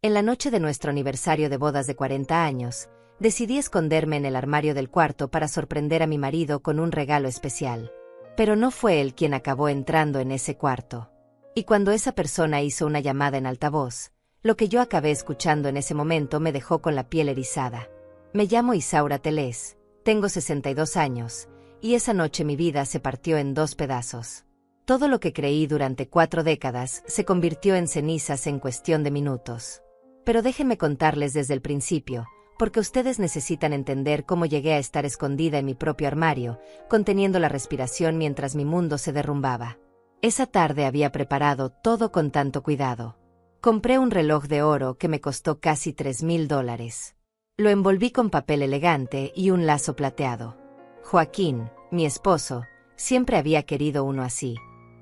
En la noche de nuestro aniversario de bodas de 40 años, decidí esconderme en el armario del cuarto para sorprender a mi marido con un regalo especial. Pero no fue él quien acabó entrando en ese cuarto. Y cuando esa persona hizo una llamada en altavoz, lo que yo acabé escuchando en ese momento me dejó con la piel erizada. Me llamo Isaura Teles, tengo 62 años, y esa noche mi vida se partió en 2 pedazos. Todo lo que creí durante 4 décadas se convirtió en cenizas en cuestión de minutos. Pero déjenme contarles desde el principio, porque ustedes necesitan entender cómo llegué a estar escondida en mi propio armario, conteniendo la respiración mientras mi mundo se derrumbaba. Esa tarde había preparado todo con tanto cuidado. Compré un reloj de oro que me costó casi $3,000. Lo envolví con papel elegante y un lazo plateado. Joaquín, mi esposo, siempre había querido uno así.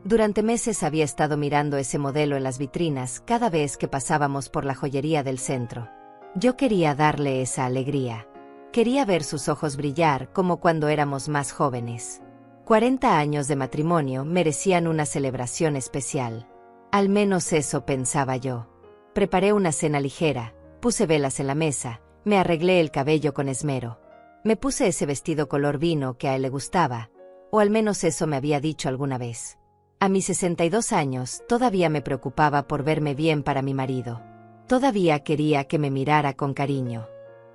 Durante meses había estado mirando ese modelo en las vitrinas cada vez que pasábamos por la joyería del centro. Yo quería darle esa alegría. Quería ver sus ojos brillar como cuando éramos más jóvenes. 40 años de matrimonio merecían una celebración especial. Al menos eso pensaba yo. Preparé una cena ligera, puse velas en la mesa, me arreglé el cabello con esmero. Me puse ese vestido color vino que a él le gustaba, o al menos eso me había dicho alguna vez. A mis 62 años todavía me preocupaba por verme bien para mi marido. Todavía quería que me mirara con cariño.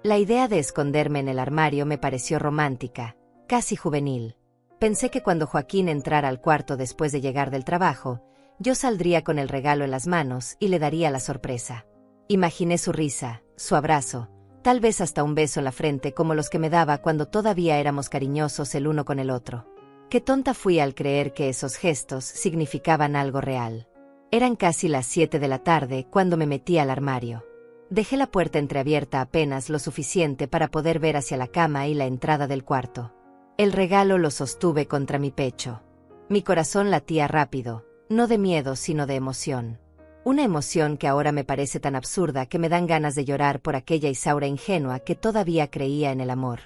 La idea de esconderme en el armario me pareció romántica, casi juvenil. Pensé que cuando Joaquín entrara al cuarto después de llegar del trabajo, yo saldría con el regalo en las manos y le daría la sorpresa. Imaginé su risa, su abrazo, tal vez hasta un beso en la frente como los que me daba cuando todavía éramos cariñosos el uno con el otro. Qué tonta fui al creer que esos gestos significaban algo real. Eran casi las 7 de la tarde cuando me metí al armario. Dejé la puerta entreabierta apenas lo suficiente para poder ver hacia la cama y la entrada del cuarto. El regalo lo sostuve contra mi pecho. Mi corazón latía rápido, no de miedo sino de emoción. Una emoción que ahora me parece tan absurda que me dan ganas de llorar por aquella Isaura ingenua que todavía creía en el amor.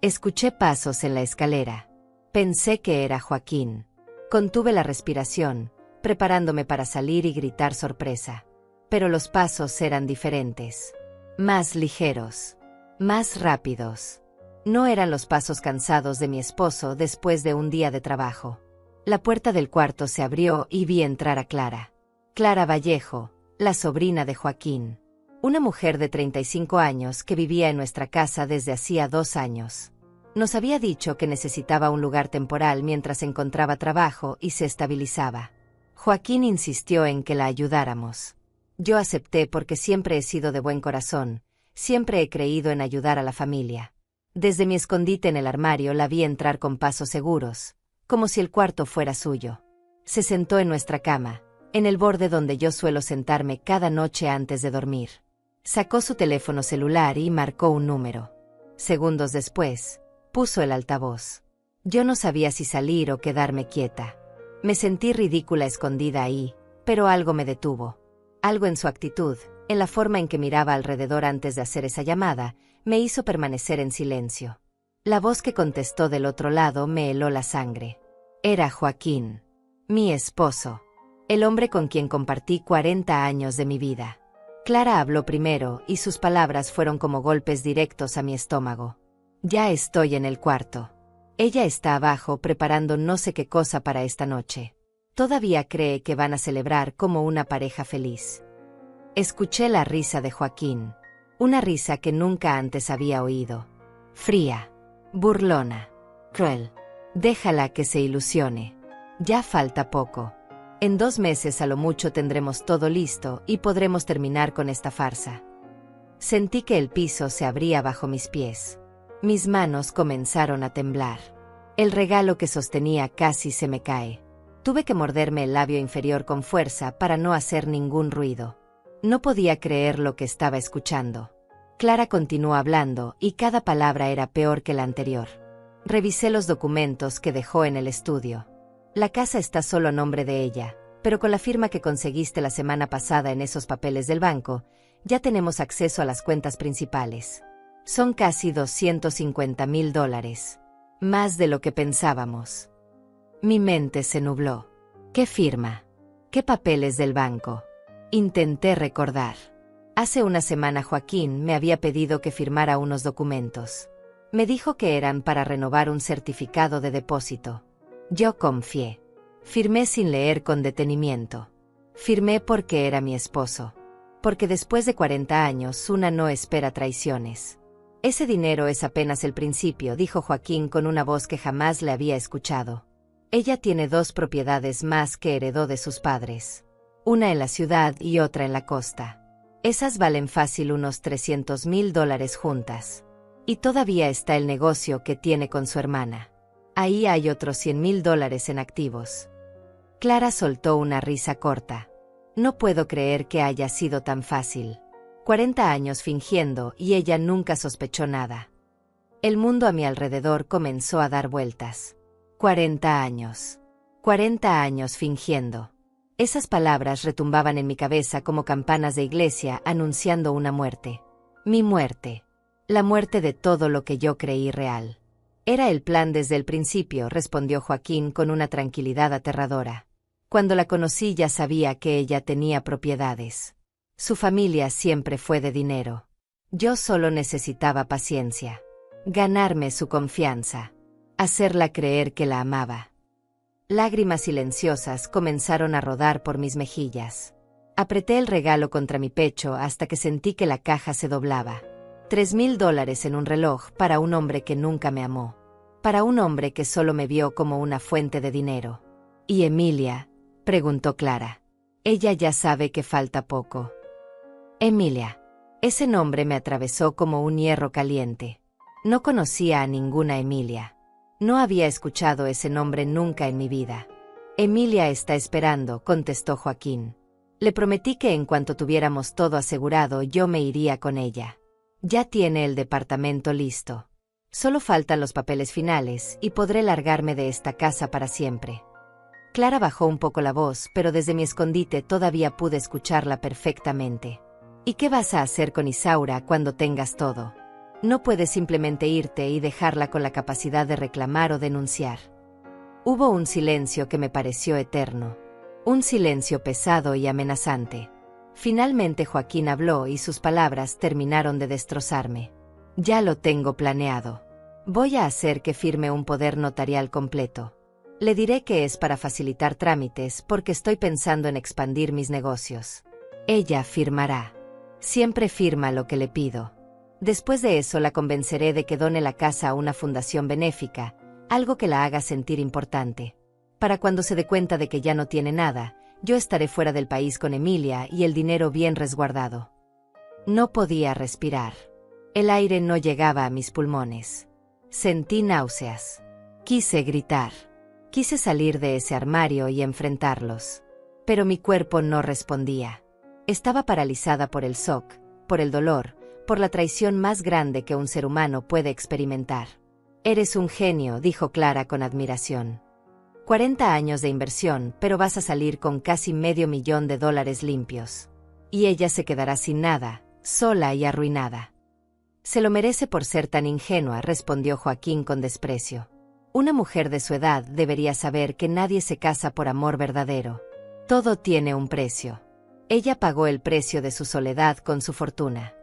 Escuché pasos en la escalera. Pensé que era Joaquín. Contuve la respiración, preparándome para salir y gritar sorpresa. Pero los pasos eran diferentes. Más ligeros. Más rápidos. No eran los pasos cansados de mi esposo después de un día de trabajo. La puerta del cuarto se abrió y vi entrar a Clara. Clara Vallejo, la sobrina de Joaquín. Una mujer de 35 años que vivía en nuestra casa desde hacía 2 años. Nos había dicho que necesitaba un lugar temporal mientras encontraba trabajo y se estabilizaba. Joaquín insistió en que la ayudáramos. Yo acepté porque siempre he sido de buen corazón, siempre he creído en ayudar a la familia. Desde mi escondite en el armario la vi entrar con pasos seguros, como si el cuarto fuera suyo. Se sentó en nuestra cama, en el borde donde yo suelo sentarme cada noche antes de dormir. Sacó su teléfono celular y marcó un número. Segundos después, puso el altavoz. Yo no sabía si salir o quedarme quieta. Me sentí ridícula escondida ahí, pero algo me detuvo. Algo en su actitud, en la forma en que miraba alrededor antes de hacer esa llamada, me hizo permanecer en silencio. La voz que contestó del otro lado me heló la sangre. Era Joaquín, mi esposo, el hombre con quien compartí 40 años de mi vida. Clara habló primero y sus palabras fueron como golpes directos a mi estómago. Ya estoy en el cuarto. Ella está abajo preparando no sé qué cosa para esta noche. Todavía cree que van a celebrar como una pareja feliz. Escuché la risa de Joaquín. Una risa que nunca antes había oído. Fría, burlona, cruel. Déjala que se ilusione. Ya falta poco. En 2 meses a lo mucho tendremos todo listo y podremos terminar con esta farsa. Sentí que el piso se abría bajo mis pies. Mis manos comenzaron a temblar. El regalo que sostenía casi se me cae. Tuve que morderme el labio inferior con fuerza para no hacer ningún ruido. No podía creer lo que estaba escuchando. Clara continuó hablando y cada palabra era peor que la anterior. Revisé los documentos que dejó en el estudio. La casa está solo a nombre de ella, pero con la firma que conseguiste la semana pasada en esos papeles del banco, ya tenemos acceso a las cuentas principales. Son casi $250,000. Más de lo que pensábamos. Mi mente se nubló. ¿Qué firma? ¿Qué papeles del banco? Intenté recordar. Hace una semana Joaquín me había pedido que firmara unos documentos. Me dijo que eran para renovar un certificado de depósito. Yo confié. Firmé sin leer con detenimiento. Firmé porque era mi esposo. Porque después de 40 años una no espera traiciones. Ese dinero es apenas el principio, dijo Joaquín con una voz que jamás le había escuchado. Ella tiene 2 propiedades más que heredó de sus padres. Una en la ciudad y otra en la costa. Esas valen fácil unos $300,000 juntas. Y todavía está el negocio que tiene con su hermana. Ahí hay otros $100,000 en activos. Clara soltó una risa corta. No puedo creer que haya sido tan fácil. 40 años fingiendo y ella nunca sospechó nada. El mundo a mi alrededor comenzó a dar vueltas. 40 años. 40 años fingiendo. Esas palabras retumbaban en mi cabeza como campanas de iglesia anunciando una muerte. Mi muerte. La muerte de todo lo que yo creí real. Era el plan desde el principio, respondió Joaquín con una tranquilidad aterradora. Cuando la conocí ya sabía que ella tenía propiedades. Su familia siempre fue de dinero. Yo solo necesitaba paciencia. Ganarme su confianza. Hacerla creer que la amaba. Lágrimas silenciosas comenzaron a rodar por mis mejillas. Apreté el regalo contra mi pecho hasta que sentí que la caja se doblaba. $3,000 en un reloj para un hombre que nunca me amó. Para un hombre que solo me vio como una fuente de dinero. ¿Y Emilia?, preguntó Clara. Ella ya sabe que falta poco. Emilia. Ese nombre me atravesó como un hierro caliente. No conocía a ninguna Emilia. No había escuchado ese nombre nunca en mi vida. Emilia está esperando, contestó Joaquín. Le prometí que en cuanto tuviéramos todo asegurado yo me iría con ella. Ya tiene el departamento listo. Solo faltan los papeles finales y podré largarme de esta casa para siempre. Clara bajó un poco la voz, pero desde mi escondite todavía pude escucharla perfectamente. ¿Y qué vas a hacer con Isaura cuando tengas todo? No puedes simplemente irte y dejarla con la capacidad de reclamar o denunciar. Hubo un silencio que me pareció eterno. Un silencio pesado y amenazante. Finalmente Joaquín habló y sus palabras terminaron de destrozarme. Ya lo tengo planeado. Voy a hacer que firme un poder notarial completo. Le diré que es para facilitar trámites porque estoy pensando en expandir mis negocios. Ella firmará. Siempre firma lo que le pido. Después de eso la convenceré de que done la casa a una fundación benéfica, algo que la haga sentir importante. Para cuando se dé cuenta de que ya no tiene nada, yo estaré fuera del país con Emilia y el dinero bien resguardado. No podía respirar. El aire no llegaba a mis pulmones. Sentí náuseas. Quise gritar. Quise salir de ese armario y enfrentarlos. Pero mi cuerpo no respondía. Estaba paralizada por el shock, por el dolor, por la traición más grande que un ser humano puede experimentar. Eres un genio, dijo Clara con admiración. 40 años de inversión, pero vas a salir con casi $500,000 limpios. Y ella se quedará sin nada, sola y arruinada. Se lo merece por ser tan ingenua, respondió Joaquín con desprecio. Una mujer de su edad debería saber que nadie se casa por amor verdadero. Todo tiene un precio. Ella pagó el precio de su soledad con su fortuna.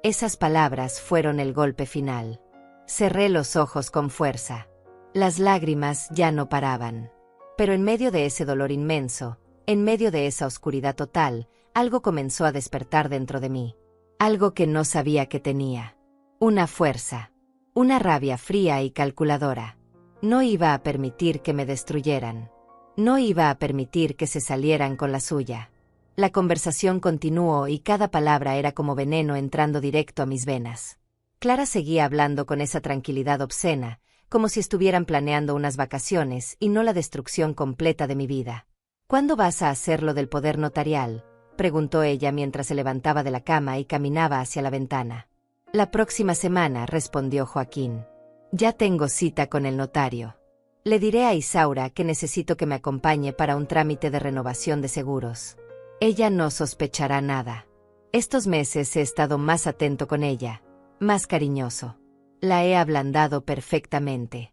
Esas palabras fueron el golpe final. Cerré los ojos con fuerza. Las lágrimas ya no paraban. Pero en medio de ese dolor inmenso, en medio de esa oscuridad total, algo comenzó a despertar dentro de mí. Algo que no sabía que tenía. Una fuerza. Una rabia fría y calculadora. No iba a permitir que me destruyeran. No iba a permitir que se salieran con la suya. La conversación continuó y cada palabra era como veneno entrando directo a mis venas. Clara seguía hablando con esa tranquilidad obscena, como si estuvieran planeando unas vacaciones y no la destrucción completa de mi vida. ¿Cuándo vas a hacer lo del poder notarial?, preguntó ella mientras se levantaba de la cama y caminaba hacia la ventana. La próxima semana, respondió Joaquín. Ya tengo cita con el notario. Le diré a Isaura que necesito que me acompañe para un trámite de renovación de seguros. Ella no sospechará nada. Estos meses he estado más atento con ella, más cariñoso. La he ablandado perfectamente.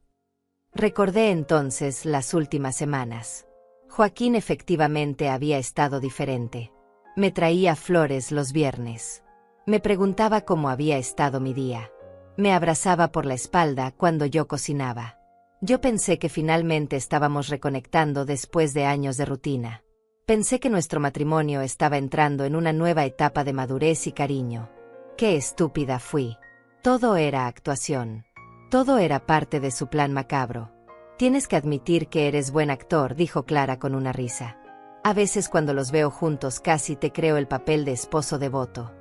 Recordé entonces las últimas semanas. Joaquín efectivamente había estado diferente. Me traía flores los viernes. Me preguntaba cómo había estado mi día. Me abrazaba por la espalda cuando yo cocinaba. Yo pensé que finalmente estábamos reconectando después de años de rutina. Pensé que nuestro matrimonio estaba entrando en una nueva etapa de madurez y cariño. ¡Qué estúpida fui! Todo era actuación. Todo era parte de su plan macabro. Tienes que admitir que eres buen actor, dijo Clara con una risa. A veces cuando los veo juntos casi te creo el papel de esposo devoto.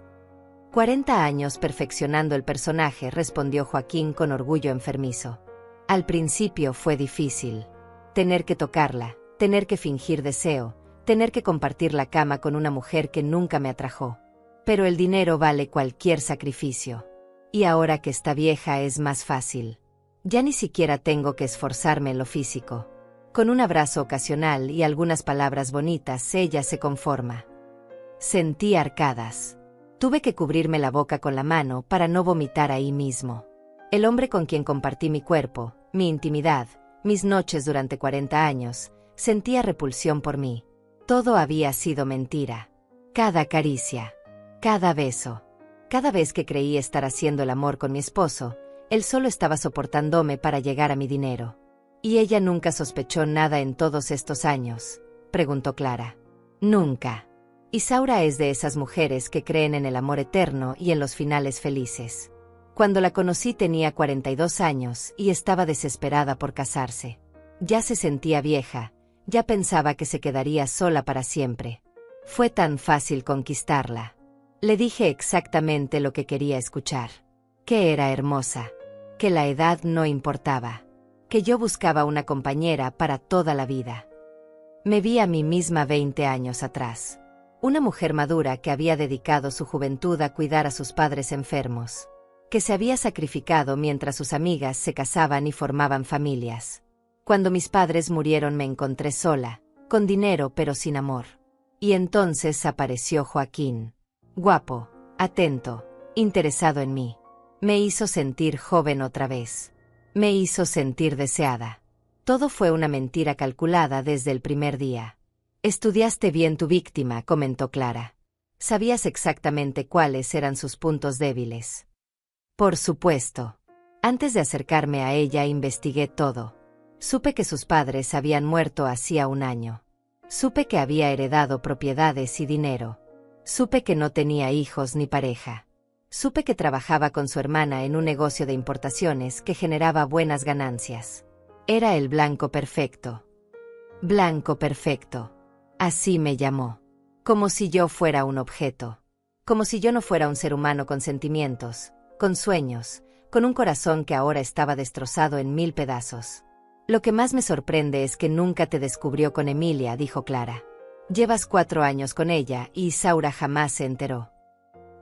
40 años perfeccionando el personaje, respondió Joaquín con orgullo enfermizo. Al principio fue difícil. Tener que tocarla, tener que fingir deseo, tener que compartir la cama con una mujer que nunca me atrajo. Pero el dinero vale cualquier sacrificio. Y ahora que está vieja es más fácil. Ya ni siquiera tengo que esforzarme en lo físico. Con un abrazo ocasional y algunas palabras bonitas ella se conforma. Sentí arcadas. Tuve que cubrirme la boca con la mano para no vomitar ahí mismo. El hombre con quien compartí mi cuerpo, mi intimidad, mis noches durante 40 años, sentía repulsión por mí. Todo había sido mentira. Cada caricia, cada beso. Cada vez que creí estar haciendo el amor con mi esposo, él solo estaba soportándome para llegar a mi dinero. ¿Y ella nunca sospechó nada en todos estos años?, preguntó Clara. Nunca. Isaura es de esas mujeres que creen en el amor eterno y en los finales felices. Cuando la conocí tenía 42 años y estaba desesperada por casarse. Ya se sentía vieja, ya pensaba que se quedaría sola para siempre. Fue tan fácil conquistarla. Le dije exactamente lo que quería escuchar. Que era hermosa. Que la edad no importaba. Que yo buscaba una compañera para toda la vida. Me vi a mí misma 20 años atrás. Una mujer madura que había dedicado su juventud a cuidar a sus padres enfermos. Que se había sacrificado mientras sus amigas se casaban y formaban familias. Cuando mis padres murieron me encontré sola, con dinero pero sin amor. Y entonces apareció Joaquín. Guapo, atento, interesado en mí. Me hizo sentir joven otra vez. Me hizo sentir deseada. Todo fue una mentira calculada desde el primer día. Estudiaste bien tu víctima, comentó Clara. Sabías exactamente cuáles eran sus puntos débiles. Por supuesto. Antes de acercarme a ella investigué todo. Supe que sus padres habían muerto hacía un año. Supe que había heredado propiedades y dinero. Supe que no tenía hijos ni pareja. Supe que trabajaba con su hermana en un negocio de importaciones que generaba buenas ganancias. Era el blanco perfecto. Blanco perfecto. Así me llamó. Como si yo fuera un objeto. Como si yo no fuera un ser humano con sentimientos, con sueños, con un corazón que ahora estaba destrozado en 1000 pedazos. Lo que más me sorprende es que nunca te descubrió con Emilia, dijo Clara. Llevas 4 años con ella y Isaura jamás se enteró.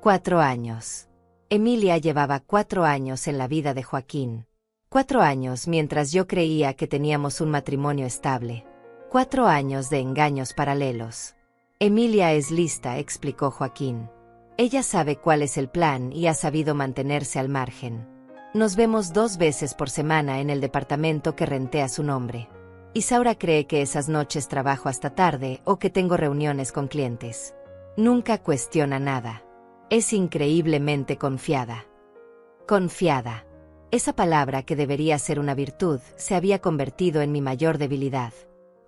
4 años. Emilia llevaba 4 años en la vida de Joaquín. 4 años mientras yo creía que teníamos un matrimonio estable. 4 años de engaños paralelos. Emilia es lista, explicó Joaquín. Ella sabe cuál es el plan y ha sabido mantenerse al margen. Nos vemos 2 veces por semana en el departamento que renté a su nombre. Isaura cree que esas noches trabajo hasta tarde o que tengo reuniones con clientes. Nunca cuestiona nada. Es increíblemente confiada. Confiada. Esa palabra que debería ser una virtud se había convertido en mi mayor debilidad.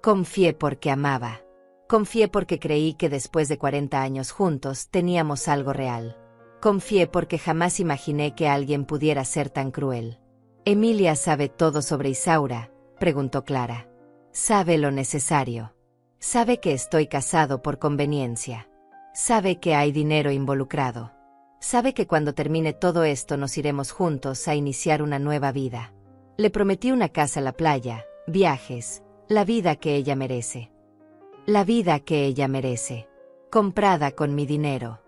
Confié porque amaba. Confié porque creí que después de 40 años juntos teníamos algo real. Confié porque jamás imaginé que alguien pudiera ser tan cruel. ¿Emilia sabe todo sobre Isaura?, preguntó Clara. Sabe lo necesario. Sabe que estoy casado por conveniencia. Sabe que hay dinero involucrado. Sabe que cuando termine todo esto nos iremos juntos a iniciar una nueva vida. Le prometí una casa a la playa, viajes, la vida que ella merece. La vida que ella merece. Comprada con mi dinero.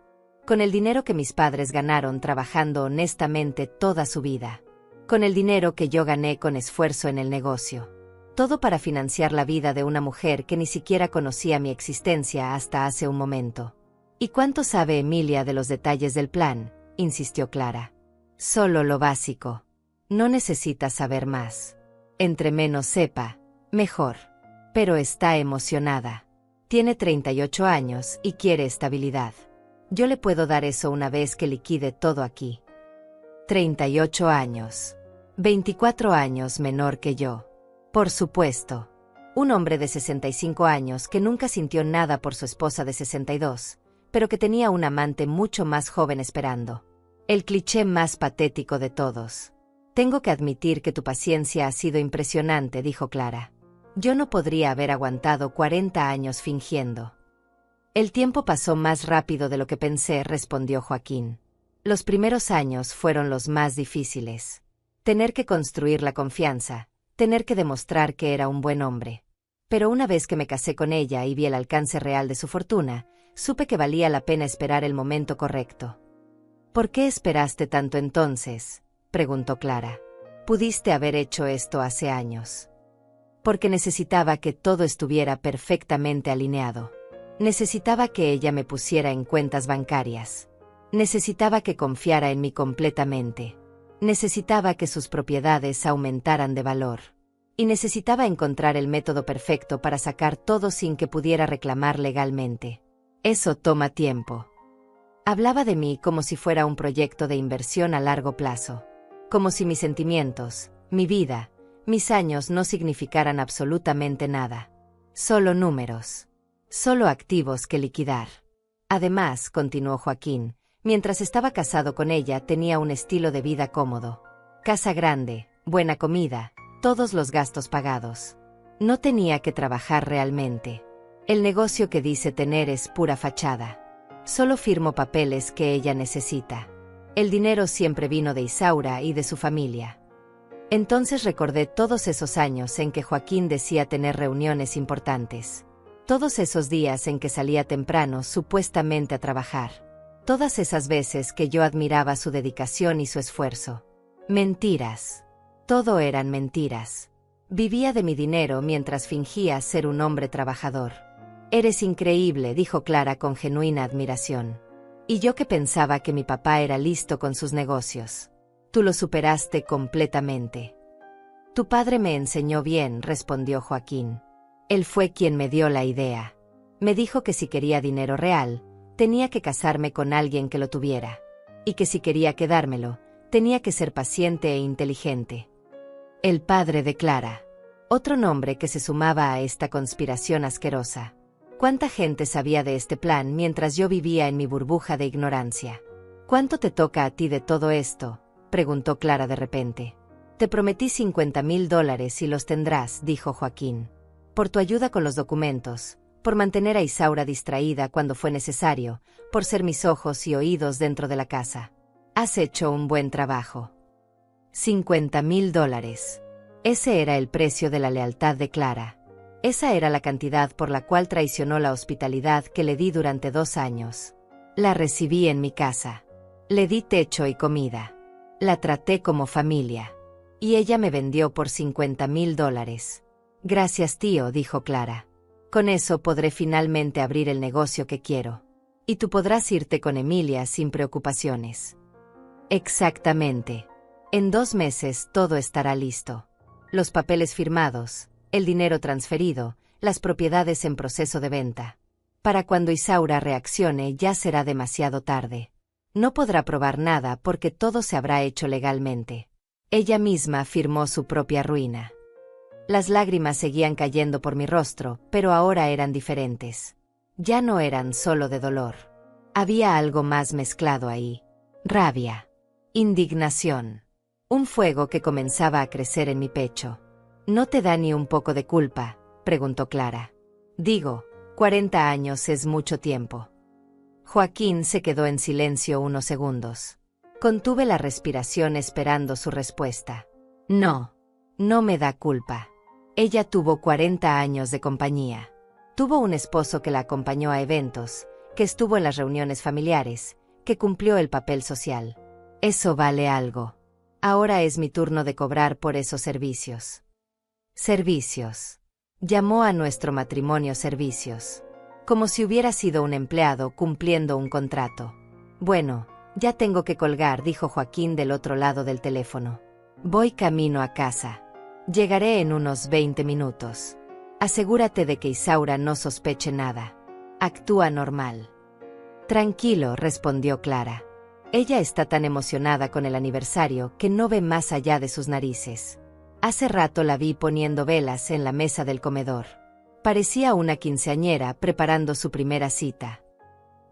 Con el dinero que mis padres ganaron trabajando honestamente toda su vida. Con el dinero que yo gané con esfuerzo en el negocio. Todo para financiar la vida de una mujer que ni siquiera conocía mi existencia hasta hace un momento. ¿Y cuánto sabe Emilia de los detalles del plan?, insistió Clara. Solo lo básico. No necesita saber más. Entre menos sepa, mejor. Pero está emocionada. Tiene 38 años y quiere estabilidad. Yo le puedo dar eso una vez que liquide todo aquí. 38 años. 24 años menor que yo. Por supuesto. Un hombre de 65 años que nunca sintió nada por su esposa de 62, pero que tenía un amante mucho más joven esperando. El cliché más patético de todos. Tengo que admitir que tu paciencia ha sido impresionante, dijo Clara. Yo no podría haber aguantado 40 años fingiendo. El tiempo pasó más rápido de lo que pensé, respondió Joaquín. Los primeros años fueron los más difíciles. Tener que construir la confianza, tener que demostrar que era un buen hombre. Pero una vez que me casé con ella y vi el alcance real de su fortuna, supe que valía la pena esperar el momento correcto. ¿Por qué esperaste tanto entonces?, preguntó Clara. Pudiste haber hecho esto hace años. Porque necesitaba que todo estuviera perfectamente alineado. Necesitaba que ella me pusiera en cuentas bancarias. Necesitaba que confiara en mí completamente. Necesitaba que sus propiedades aumentaran de valor. Y necesitaba encontrar el método perfecto para sacar todo sin que pudiera reclamar legalmente. Eso toma tiempo. Hablaba de mí como si fuera un proyecto de inversión a largo plazo. Como si mis sentimientos, mi vida, mis años no significaran absolutamente nada. Solo números. Solo activos que liquidar. Además, continuó Joaquín, mientras estaba casado con ella tenía un estilo de vida cómodo. Casa grande, buena comida, todos los gastos pagados. No tenía que trabajar realmente. El negocio que dice tener es pura fachada. Solo firmo papeles que ella necesita. El dinero siempre vino de Isaura y de su familia. Entonces recordé todos esos años en que Joaquín decía tener reuniones importantes. Todos esos días en que salía temprano supuestamente a trabajar. Todas esas veces que yo admiraba su dedicación y su esfuerzo. Mentiras. Todo eran mentiras. Vivía de mi dinero mientras fingía ser un hombre trabajador. Eres increíble, dijo Clara con genuina admiración. Y yo que pensaba que mi papá era listo con sus negocios. Tú lo superaste completamente. Tu padre me enseñó bien, respondió Joaquín. Él fue quien me dio la idea. Me dijo que si quería dinero real, tenía que casarme con alguien que lo tuviera. Y que si quería quedármelo, tenía que ser paciente e inteligente. El padre de Clara. Otro nombre que se sumaba a esta conspiración asquerosa. ¿Cuánta gente sabía de este plan mientras yo vivía en mi burbuja de ignorancia? ¿Cuánto te toca a ti de todo esto?, preguntó Clara de repente. Te prometí $50,000 y los tendrás, dijo Joaquín. Por tu ayuda con los documentos, por mantener a Isaura distraída cuando fue necesario, por ser mis ojos y oídos dentro de la casa. Has hecho un buen trabajo. $50,000. Ese era el precio de la lealtad de Clara. Esa era la cantidad por la cual traicionó la hospitalidad que le di durante 2 años. La recibí en mi casa. Le di techo y comida. La traté como familia. Y ella me vendió por $50,000. Gracias, tío, dijo Clara. Con eso podré finalmente abrir el negocio que quiero. Y tú podrás irte con Emilia sin preocupaciones. Exactamente. En 2 meses todo estará listo. Los papeles firmados, el dinero transferido, las propiedades en proceso de venta. Para cuando Isaura reaccione ya será demasiado tarde. No podrá probar nada porque todo se habrá hecho legalmente. Ella misma firmó su propia ruina. Las lágrimas seguían cayendo por mi rostro, pero ahora eran diferentes. Ya no eran solo de dolor. Había algo más mezclado ahí. Rabia. Indignación. Un fuego que comenzaba a crecer en mi pecho. ¿No te da ni un poco de culpa?, preguntó Clara. Digo, 40 años es mucho tiempo. Joaquín se quedó en silencio unos segundos. Contuve la respiración esperando su respuesta. No, no me da culpa. Ella tuvo 40 años de compañía. Tuvo un esposo que la acompañó a eventos, que estuvo en las reuniones familiares, que cumplió el papel social. Eso vale algo. Ahora es mi turno de cobrar por esos servicios. Servicios. Llamó a nuestro matrimonio servicios. Como si hubiera sido un empleado cumpliendo un contrato. Bueno, ya tengo que colgar, dijo Joaquín del otro lado del teléfono. Voy camino a casa. Llegaré en unos 20 minutos. Asegúrate de que Isaura no sospeche nada. Actúa normal. Tranquilo, respondió Clara. Ella está tan emocionada con el aniversario que no ve más allá de sus narices. Hace rato la vi poniendo velas en la mesa del comedor. Parecía una quinceañera preparando su primera cita.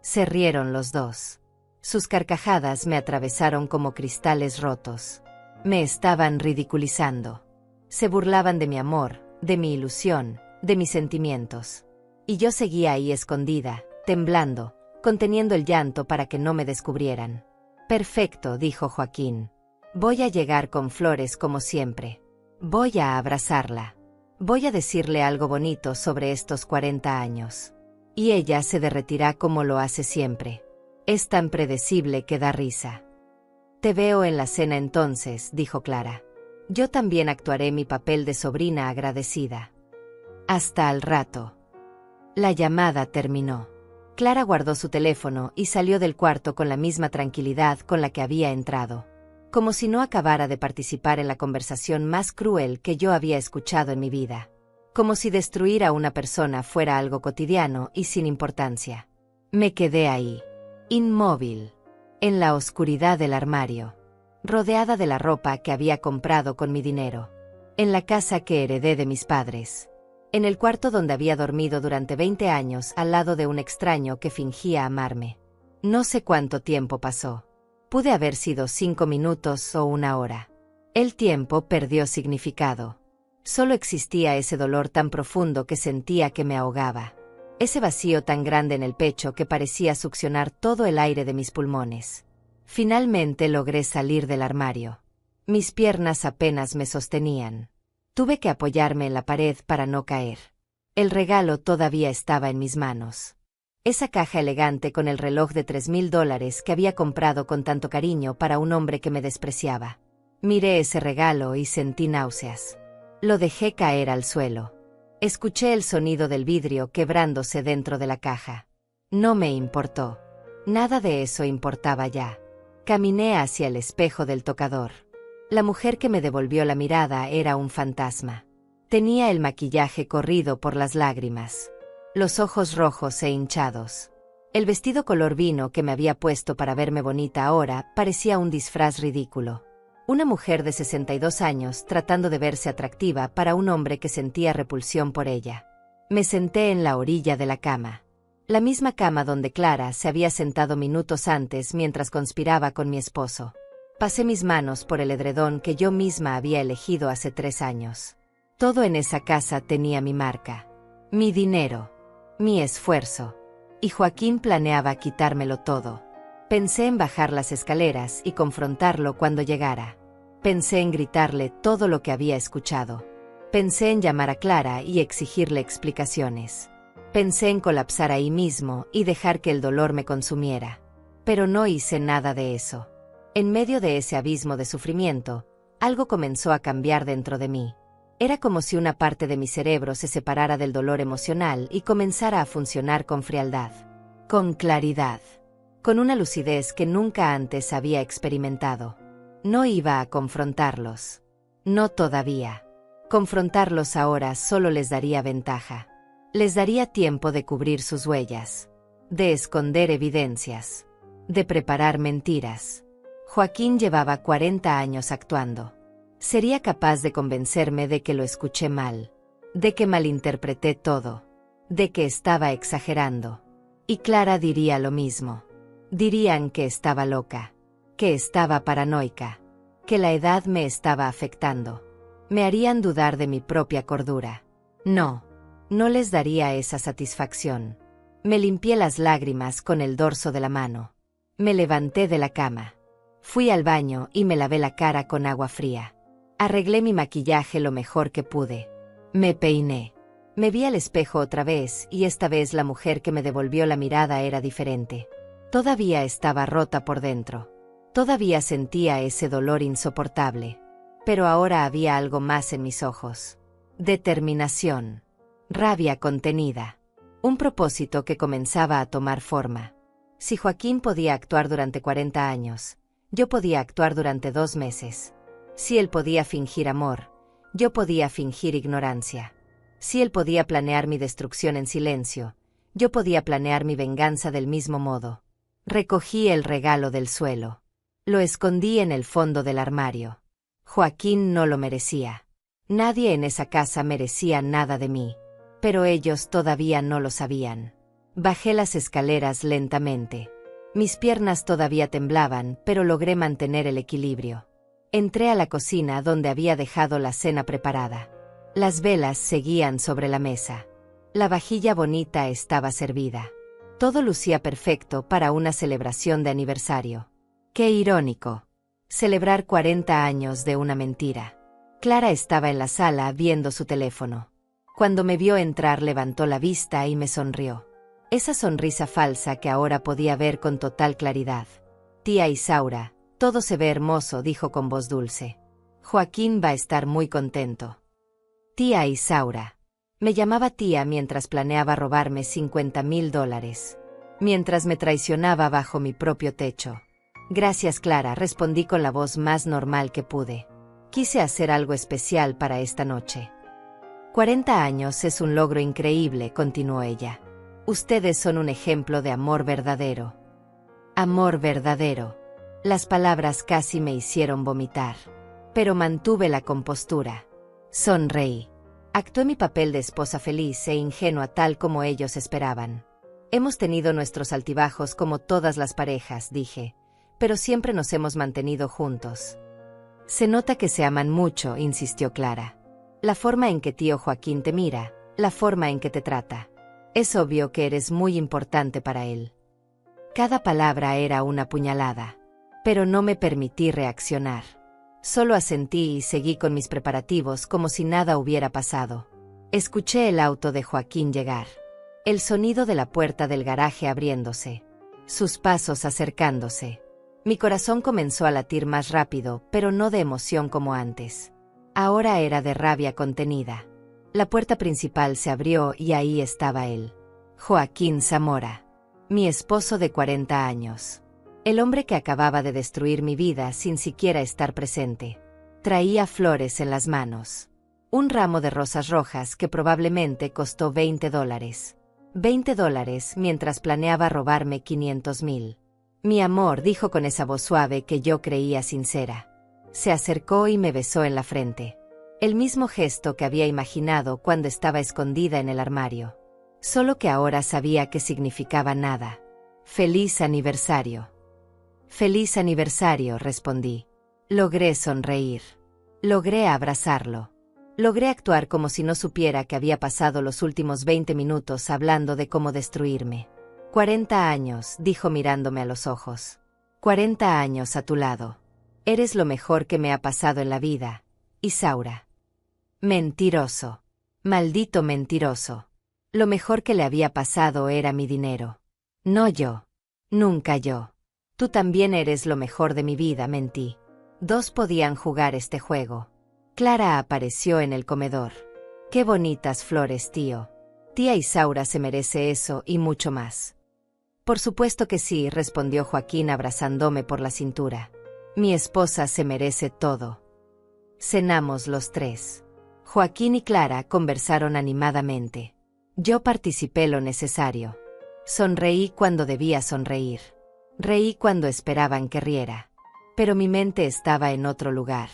Se rieron los dos. Sus carcajadas me atravesaron como cristales rotos. Me estaban ridiculizando. Se burlaban de mi amor, de mi ilusión, de mis sentimientos. Y yo seguía ahí escondida, temblando, conteniendo el llanto para que no me descubrieran. Perfecto, dijo Joaquín. Voy a llegar con flores como siempre. Voy a abrazarla. Voy a decirle algo bonito sobre estos 40 años. Y ella se derretirá como lo hace siempre. Es tan predecible que da risa. Te veo en la cena entonces, dijo Clara. Yo también actuaré mi papel de sobrina agradecida. Hasta al rato. La llamada terminó. Clara guardó su teléfono y salió del cuarto con la misma tranquilidad con la que había entrado. Como si no acabara de participar en la conversación más cruel que yo había escuchado en mi vida. Como si destruir a una persona fuera algo cotidiano y sin importancia. Me quedé ahí, inmóvil, en la oscuridad del armario, rodeada de la ropa que había comprado con mi dinero, en la casa que heredé de mis padres, en el cuarto donde había dormido durante 20 años al lado de un extraño que fingía amarme. No sé cuánto tiempo pasó. Pude haber sido 5 minutos o 1 hora. El tiempo perdió significado. Solo existía ese dolor tan profundo que sentía que me ahogaba. Ese vacío tan grande en el pecho que parecía succionar todo el aire de mis pulmones. Finalmente logré salir del armario. Mis piernas apenas me sostenían. Tuve que apoyarme en la pared para no caer. El regalo todavía estaba en mis manos. Esa caja elegante con el reloj de $3,000 que había comprado con tanto cariño para un hombre que me despreciaba. Miré ese regalo y sentí náuseas. Lo dejé caer al suelo. Escuché el sonido del vidrio quebrándose dentro de la caja. No me importó. Nada de eso importaba ya. Caminé hacia el espejo del tocador. La mujer que me devolvió la mirada era un fantasma. Tenía el maquillaje corrido por las lágrimas. Los ojos rojos e hinchados. El vestido color vino que me había puesto para verme bonita ahora parecía un disfraz ridículo. Una mujer de 62 años tratando de verse atractiva para un hombre que sentía repulsión por ella. Me senté en la orilla de la cama. La misma cama donde Clara se había sentado minutos antes mientras conspiraba con mi esposo. Pasé mis manos por el edredón que yo misma había elegido hace 3 años. Todo en esa casa tenía mi marca. Mi dinero. Mi esfuerzo. Y Joaquín planeaba quitármelo todo. Pensé en bajar las escaleras y confrontarlo cuando llegara. Pensé en gritarle todo lo que había escuchado. Pensé en llamar a Clara y exigirle explicaciones. Pensé en colapsar ahí mismo y dejar que el dolor me consumiera. Pero no hice nada de eso. En medio de ese abismo de sufrimiento, algo comenzó a cambiar dentro de mí. Era como si una parte de mi cerebro se separara del dolor emocional y comenzara a funcionar con frialdad, con claridad, con una lucidez que nunca antes había experimentado. No iba a confrontarlos. No todavía. Confrontarlos ahora solo les daría ventaja. Les daría tiempo de cubrir sus huellas, de esconder evidencias, de preparar mentiras. Joaquín llevaba 40 años actuando. Sería capaz de convencerme de que lo escuché mal, de que malinterpreté todo, de que estaba exagerando. Y Clara diría lo mismo. Dirían que estaba loca, que estaba paranoica, que la edad me estaba afectando. Me harían dudar de mi propia cordura. No, no les daría esa satisfacción. Me limpié las lágrimas con el dorso de la mano. Me levanté de la cama. Fui al baño y me lavé la cara con agua fría. Arreglé mi maquillaje lo mejor que pude. Me peiné. Me vi al espejo otra vez y esta vez la mujer que me devolvió la mirada era diferente. Todavía estaba rota por dentro. Todavía sentía ese dolor insoportable. Pero ahora había algo más en mis ojos. Determinación. Rabia contenida. Un propósito que comenzaba a tomar forma. Si Joaquín podía actuar durante 40 años, yo podía actuar durante 2 meses. Si él podía fingir amor, yo podía fingir ignorancia. Si él podía planear mi destrucción en silencio, yo podía planear mi venganza del mismo modo. Recogí el regalo del suelo. Lo escondí en el fondo del armario. Joaquín no lo merecía. Nadie en esa casa merecía nada de mí. Pero ellos todavía no lo sabían. Bajé las escaleras lentamente. Mis piernas todavía temblaban, pero logré mantener el equilibrio. Entré a la cocina donde había dejado la cena preparada. Las velas seguían sobre la mesa. La vajilla bonita estaba servida. Todo lucía perfecto para una celebración de aniversario. ¡Qué irónico! Celebrar 40 años de una mentira. Clara estaba en la sala viendo su teléfono. Cuando me vio entrar levantó la vista y me sonrió. Esa sonrisa falsa que ahora podía ver con total claridad. Tía Isaura, todo se ve hermoso, dijo con voz dulce. Joaquín va a estar muy contento. Tía Isaura. Me llamaba tía mientras planeaba robarme $50,000. Mientras me traicionaba bajo mi propio techo. Gracias, Clara, respondí con la voz más normal que pude. Quise hacer algo especial para esta noche. 40 años es un logro increíble, continuó ella. Ustedes son un ejemplo de amor verdadero. Amor verdadero. Las palabras casi me hicieron vomitar. Pero mantuve la compostura. Sonreí. Actué mi papel de esposa feliz e ingenua tal como ellos esperaban. Hemos tenido nuestros altibajos como todas las parejas, dije, pero siempre nos hemos mantenido juntos. Se nota que se aman mucho, insistió Clara. La forma en que tío Joaquín te mira, la forma en que te trata. Es obvio que eres muy importante para él. Cada palabra era una puñalada. Pero no me permití reaccionar. Solo asentí y seguí con mis preparativos como si nada hubiera pasado. Escuché el auto de Joaquín llegar. El sonido de la puerta del garaje abriéndose. Sus pasos acercándose. Mi corazón comenzó a latir más rápido, pero no de emoción como antes. Ahora era de rabia contenida. La puerta principal se abrió y ahí estaba él. Joaquín Zamora. Mi esposo de 40 años. El hombre que acababa de destruir mi vida sin siquiera estar presente. Traía flores en las manos. Un ramo de rosas rojas que probablemente costó $20. $20 mientras planeaba robarme 500,000. Mi amor, dijo con esa voz suave que yo creía sincera. Se acercó y me besó en la frente. El mismo gesto que había imaginado cuando estaba escondida en el armario. Solo que ahora sabía que significaba nada. Feliz aniversario. Feliz aniversario, respondí. Logré sonreír. Logré abrazarlo. Logré actuar como si no supiera que había pasado los últimos 20 minutos hablando de cómo destruirme. 40 años, dijo mirándome a los ojos. 40 años a tu lado. Eres lo mejor que me ha pasado en la vida, Isaura. Mentiroso. Maldito mentiroso. Lo mejor que le había pasado era mi dinero. No yo. Nunca yo. Tú también eres lo mejor de mi vida, mentí. Dos podían jugar este juego. Clara apareció en el comedor. Qué bonitas flores, tío. Tía Isaura se merece eso y mucho más. Por supuesto que sí, respondió Joaquín abrazándome por la cintura. Mi esposa se merece todo. Cenamos los tres. Joaquín y Clara conversaron animadamente. Yo participé lo necesario. Sonreí cuando debía sonreír. Reí cuando esperaban que riera. Pero mi mente estaba en otro lugar.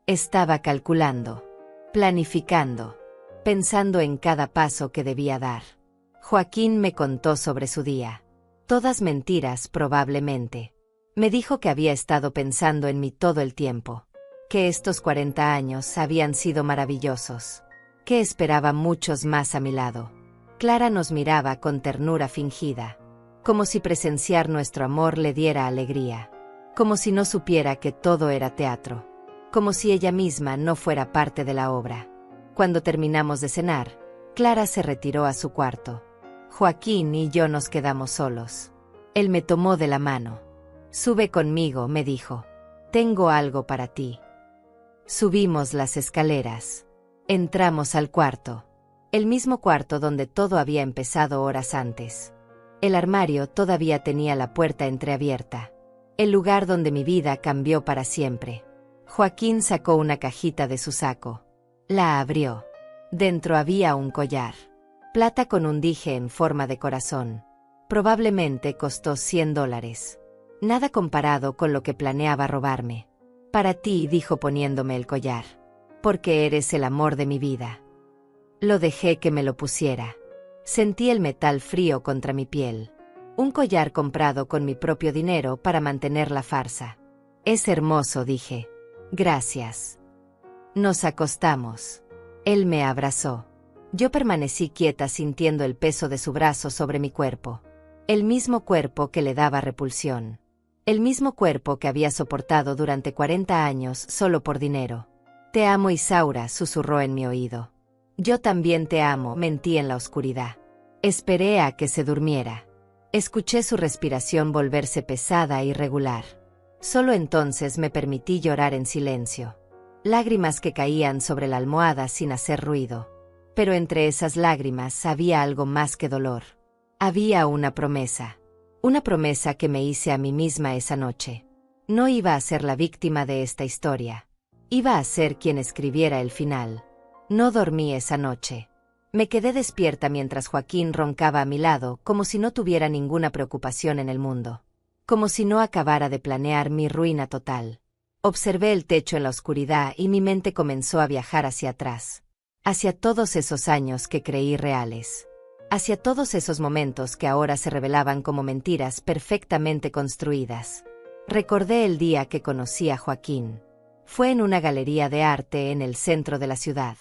Estaba calculando, planificando, pensando en cada paso que debía dar. Joaquín me contó sobre su día. Todas mentiras, probablemente. Me dijo que había estado pensando en mí todo el tiempo. Que estos 40 años habían sido maravillosos. Que esperaba muchos más a mi lado. Clara nos miraba con ternura fingida. Como si presenciar nuestro amor le diera alegría. Como si no supiera que todo era teatro. Como si ella misma no fuera parte de la obra. Cuando terminamos de cenar, Clara se retiró a su cuarto. Joaquín y yo nos quedamos solos. Él me tomó de la mano. Sube conmigo, me dijo. Tengo algo para ti. Subimos las escaleras. Entramos al cuarto. El mismo cuarto donde todo había empezado horas antes. El armario todavía tenía la puerta entreabierta. El lugar donde mi vida cambió para siempre. Joaquín sacó una cajita de su saco. La abrió. Dentro había un collar. Plata con un dije en forma de corazón. Probablemente costó $100. Nada comparado con lo que planeaba robarme. Para ti, dijo poniéndome el collar. Porque eres el amor de mi vida. Lo dejé que me lo pusiera. Sentí el metal frío contra mi piel. Un collar comprado con mi propio dinero para mantener la farsa. Es hermoso, dije. Gracias. Nos acostamos. Él me abrazó. Yo permanecí quieta sintiendo el peso de su brazo sobre mi cuerpo. El mismo cuerpo que le daba repulsión. El mismo cuerpo que había soportado durante 40 años solo por dinero. Te amo, Isaura, susurró en mi oído. Yo también te amo, mentí en la oscuridad. Esperé a que se durmiera. Escuché su respiración volverse pesada e irregular. Solo entonces me permití llorar en silencio. Lágrimas que caían sobre la almohada sin hacer ruido. Pero entre esas lágrimas había algo más que dolor. Había una promesa. Una promesa que me hice a mí misma esa noche. No iba a ser la víctima de esta historia. Iba a ser quien escribiera el final. No dormí esa noche. Me quedé despierta mientras Joaquín roncaba a mi lado como si no tuviera ninguna preocupación en el mundo. Como si no acabara de planear mi ruina total. Observé el techo en la oscuridad y mi mente comenzó a viajar hacia atrás. Hacia todos esos años que creí reales. Hacia todos esos momentos que ahora se revelaban como mentiras perfectamente construidas. Recordé el día que conocí a Joaquín. Fue en una galería de arte en el centro de la ciudad.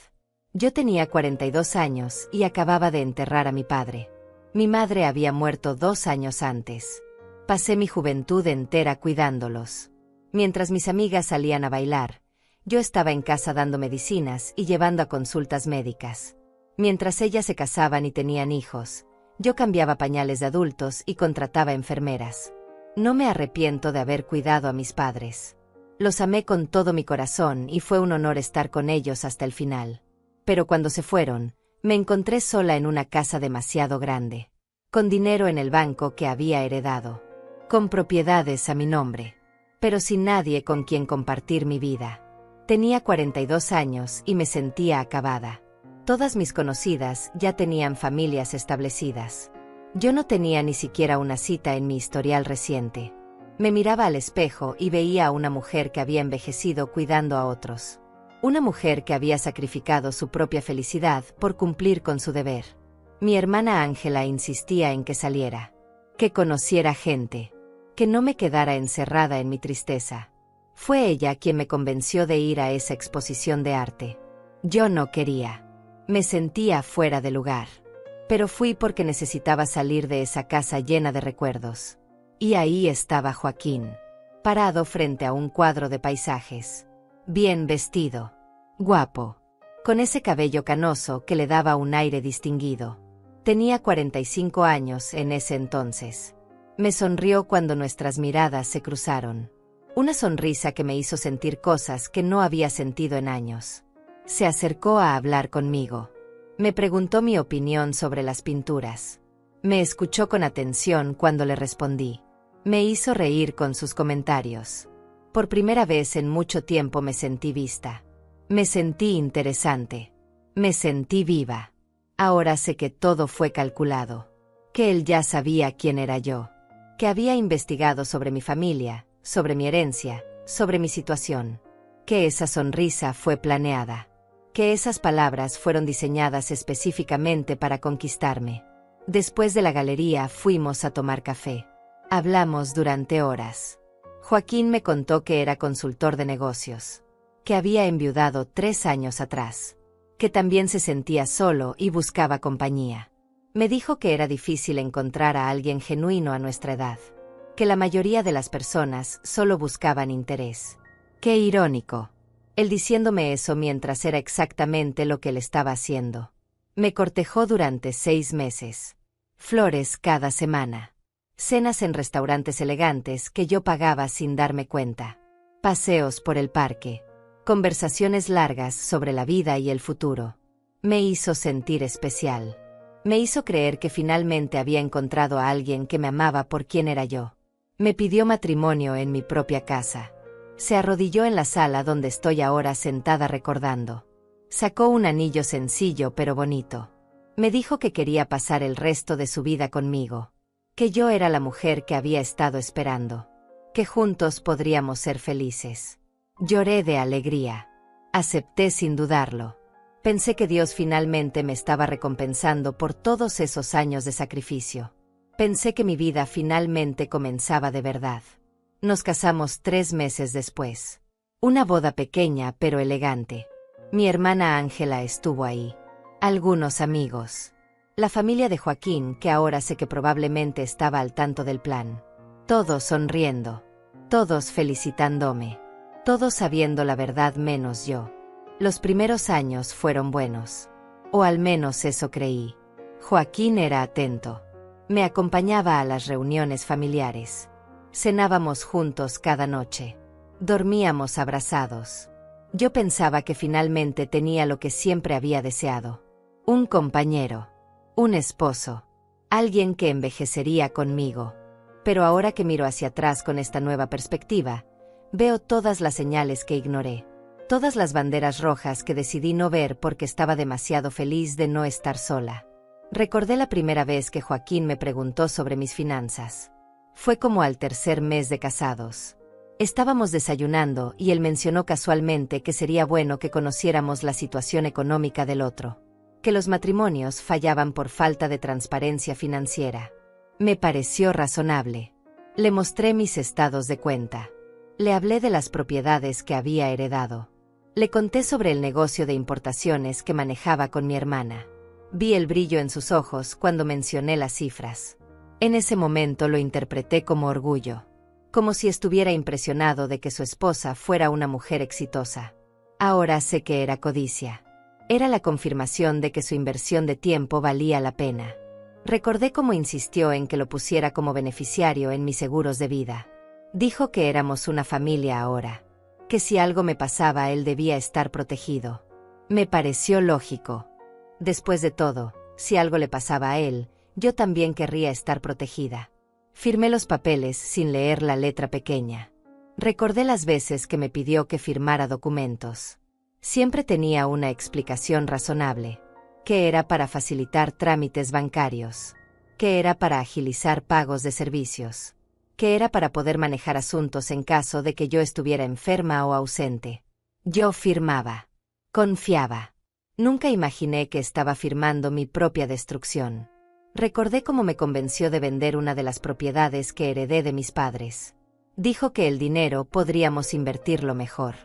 Yo tenía 42 años y acababa de enterrar a mi padre. Mi madre había muerto 2 años antes. Pasé mi juventud entera cuidándolos. Mientras mis amigas salían a bailar, yo estaba en casa dando medicinas y llevando a consultas médicas. Mientras ellas se casaban y tenían hijos, yo cambiaba pañales de adultos y contrataba enfermeras. No me arrepiento de haber cuidado a mis padres. Los amé con todo mi corazón y fue un honor estar con ellos hasta el final. Pero cuando se fueron, me encontré sola en una casa demasiado grande. Con dinero en el banco que había heredado. Con propiedades a mi nombre. Pero sin nadie con quien compartir mi vida. Tenía 42 años y me sentía acabada. Todas mis conocidas ya tenían familias establecidas. Yo no tenía ni siquiera una cita en mi historial reciente. Me miraba al espejo y veía a una mujer que había envejecido cuidando a otros. Una mujer que había sacrificado su propia felicidad por cumplir con su deber. Mi hermana Ángela insistía en que saliera. Que conociera gente. Que no me quedara encerrada en mi tristeza. Fue ella quien me convenció de ir a esa exposición de arte. Yo no quería. Me sentía fuera de lugar. Pero fui porque necesitaba salir de esa casa llena de recuerdos. Y ahí estaba Joaquín, parado frente a un cuadro de paisajes. Bien vestido. Guapo. Con ese cabello canoso que le daba un aire distinguido. Tenía 45 años en ese entonces. Me sonrió cuando nuestras miradas se cruzaron. Una sonrisa que me hizo sentir cosas que no había sentido en años. Se acercó a hablar conmigo. Me preguntó mi opinión sobre las pinturas. Me escuchó con atención cuando le respondí. Me hizo reír con sus comentarios. Por primera vez en mucho tiempo me sentí vista. Me sentí interesante. Me sentí viva. Ahora sé que todo fue calculado. Que él ya sabía quién era yo. Que había investigado sobre mi familia, sobre mi herencia, sobre mi situación. Que esa sonrisa fue planeada. Que esas palabras fueron diseñadas específicamente para conquistarme. Después de la galería fuimos a tomar café. Hablamos durante horas. Joaquín me contó que era consultor de negocios. Que había enviudado 3 años atrás. Que también se sentía solo y buscaba compañía. Me dijo que era difícil encontrar a alguien genuino a nuestra edad. Que la mayoría de las personas solo buscaban interés. Qué irónico. Él diciéndome eso mientras era exactamente lo que él estaba haciendo. Me cortejó durante 6 meses. Flores cada semana. Cenas en restaurantes elegantes que yo pagaba sin darme cuenta. Paseos por el parque. Conversaciones largas sobre la vida y el futuro. Me hizo sentir especial. Me hizo creer que finalmente había encontrado a alguien que me amaba por quien era yo. Me pidió matrimonio en mi propia casa. Se arrodilló en la sala donde estoy ahora sentada recordando. Sacó un anillo sencillo pero bonito. Me dijo que quería pasar el resto de su vida conmigo, que yo era la mujer que había estado esperando, que juntos podríamos ser felices. Lloré de alegría. Acepté sin dudarlo. Pensé que Dios finalmente me estaba recompensando por todos esos años de sacrificio. Pensé que mi vida finalmente comenzaba de verdad. Nos casamos 3 meses después. Una boda pequeña pero elegante. Mi hermana Ángela estuvo ahí. Algunos amigos. La familia de Joaquín, que ahora sé que probablemente estaba al tanto del plan. Todos sonriendo. Todos felicitándome. Todos sabiendo la verdad menos yo. Los primeros años fueron buenos. O al menos eso creí. Joaquín era atento. Me acompañaba a las reuniones familiares. Cenábamos juntos cada noche. Dormíamos abrazados. Yo pensaba que finalmente tenía lo que siempre había deseado. Un compañero. Un esposo. Alguien que envejecería conmigo. Pero ahora que miro hacia atrás con esta nueva perspectiva, veo todas las señales que ignoré. Todas las banderas rojas que decidí no ver porque estaba demasiado feliz de no estar sola. Recordé la primera vez que Joaquín me preguntó sobre mis finanzas. Fue como al 3er mes de casados. Estábamos desayunando y él mencionó casualmente que sería bueno que conociéramos la situación económica del otro, que los matrimonios fallaban por falta de transparencia financiera. Me pareció razonable. Le mostré mis estados de cuenta. Le hablé de las propiedades que había heredado. Le conté sobre el negocio de importaciones que manejaba con mi hermana. Vi el brillo en sus ojos cuando mencioné las cifras. En ese momento lo interpreté como orgullo, como si estuviera impresionado de que su esposa fuera una mujer exitosa. Ahora sé que era codicia. Era la confirmación de que su inversión de tiempo valía la pena. Recordé cómo insistió en que lo pusiera como beneficiario en mis seguros de vida. Dijo que éramos una familia ahora, que si algo me pasaba él debía estar protegido. Me pareció lógico. Después de todo, si algo le pasaba a él, yo también querría estar protegida. Firmé los papeles sin leer la letra pequeña. Recordé las veces que me pidió que firmara documentos. Siempre tenía una explicación razonable. Que era para facilitar trámites bancarios. Que era para agilizar pagos de servicios. Que era para poder manejar asuntos en caso de que yo estuviera enferma o ausente. Yo firmaba. Confiaba. Nunca imaginé que estaba firmando mi propia destrucción. Recordé cómo me convenció de vender una de las propiedades que heredé de mis padres. Dijo que el dinero podríamos invertirlo mejor.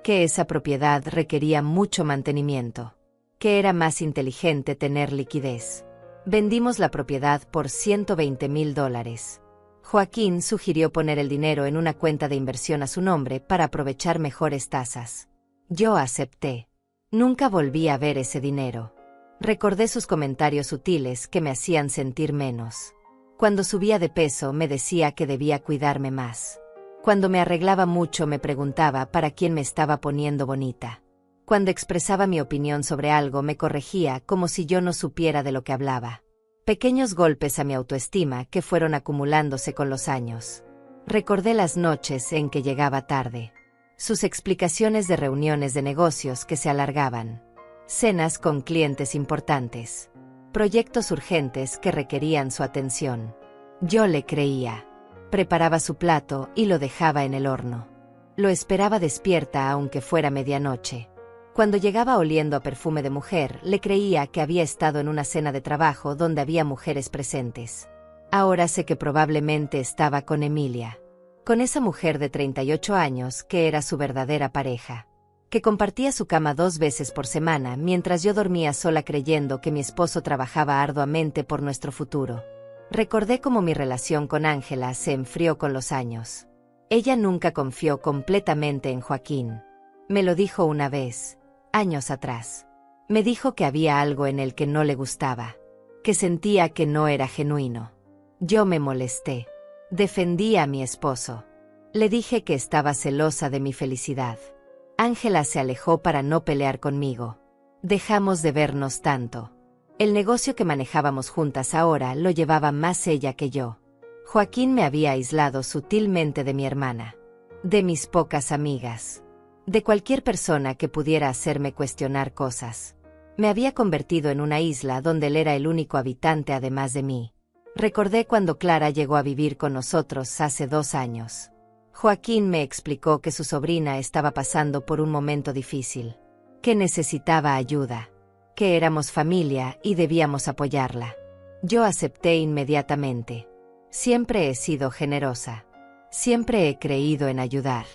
Que esa propiedad requería mucho mantenimiento. Que era más inteligente tener liquidez. Vendimos la propiedad por $120,000. Joaquín sugirió poner el dinero en una cuenta de inversión a su nombre para aprovechar mejores tasas. Yo acepté. Nunca volví a ver ese dinero. Recordé sus comentarios sutiles que me hacían sentir menos. Cuando subía de peso me decía que debía cuidarme más. Cuando me arreglaba mucho me preguntaba para quién me estaba poniendo bonita. Cuando expresaba mi opinión sobre algo me corregía como si yo no supiera de lo que hablaba. Pequeños golpes a mi autoestima que fueron acumulándose con los años. Recordé las noches en que llegaba tarde. Sus explicaciones de reuniones de negocios que se alargaban. Cenas con clientes importantes. Proyectos urgentes que requerían su atención. Yo le creía. Preparaba su plato y lo dejaba en el horno. Lo esperaba despierta aunque fuera medianoche. Cuando llegaba oliendo a perfume de mujer, le creía que había estado en una cena de trabajo donde había mujeres presentes. Ahora sé que probablemente estaba con Emilia. Con esa mujer de 38 años que era su verdadera pareja. Que compartía su cama 2 veces por semana mientras yo dormía sola creyendo que mi esposo trabajaba arduamente por nuestro futuro. Recordé cómo mi relación con Ángela se enfrió con los años. Ella nunca confió completamente en Joaquín. Me lo dijo una vez, años atrás. Me dijo que había algo en él que no le gustaba. Que sentía que no era genuino. Yo me molesté. Defendí a mi esposo. Le dije que estaba celosa de mi felicidad. Ángela se alejó para no pelear conmigo. Dejamos de vernos tanto. El negocio que manejábamos juntas ahora lo llevaba más ella que yo. Joaquín me había aislado sutilmente de mi hermana. De mis pocas amigas. de cualquier persona que pudiera hacerme cuestionar cosas. Me había convertido en una isla donde él era el único habitante además de mí. Recordé cuando Clara llegó a vivir con nosotros hace 2 años. Joaquín me explicó que su sobrina estaba pasando por un momento difícil, que necesitaba ayuda, que éramos familia y debíamos apoyarla. Yo acepté inmediatamente. Siempre he sido generosa. Siempre he creído en ayudar.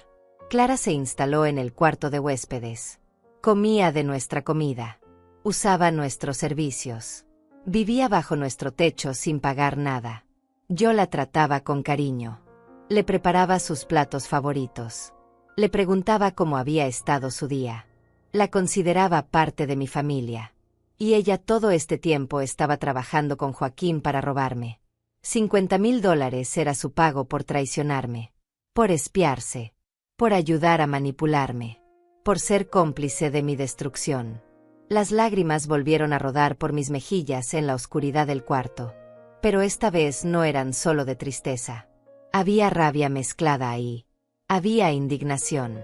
Clara se instaló en el cuarto de huéspedes. Comía de nuestra comida. Usaba nuestros servicios. Vivía bajo nuestro techo sin pagar nada. Yo la trataba con cariño. Le preparaba sus platos favoritos. Le preguntaba cómo había estado su día. La consideraba parte de mi familia. Y ella todo este tiempo estaba trabajando con Joaquín para robarme. $50,000 era su pago por traicionarme, por espiarse, por ayudar a manipularme, por ser cómplice de mi destrucción. Las lágrimas volvieron a rodar por mis mejillas en la oscuridad del cuarto. Pero esta vez no eran solo de tristeza. Había rabia mezclada ahí. Había indignación.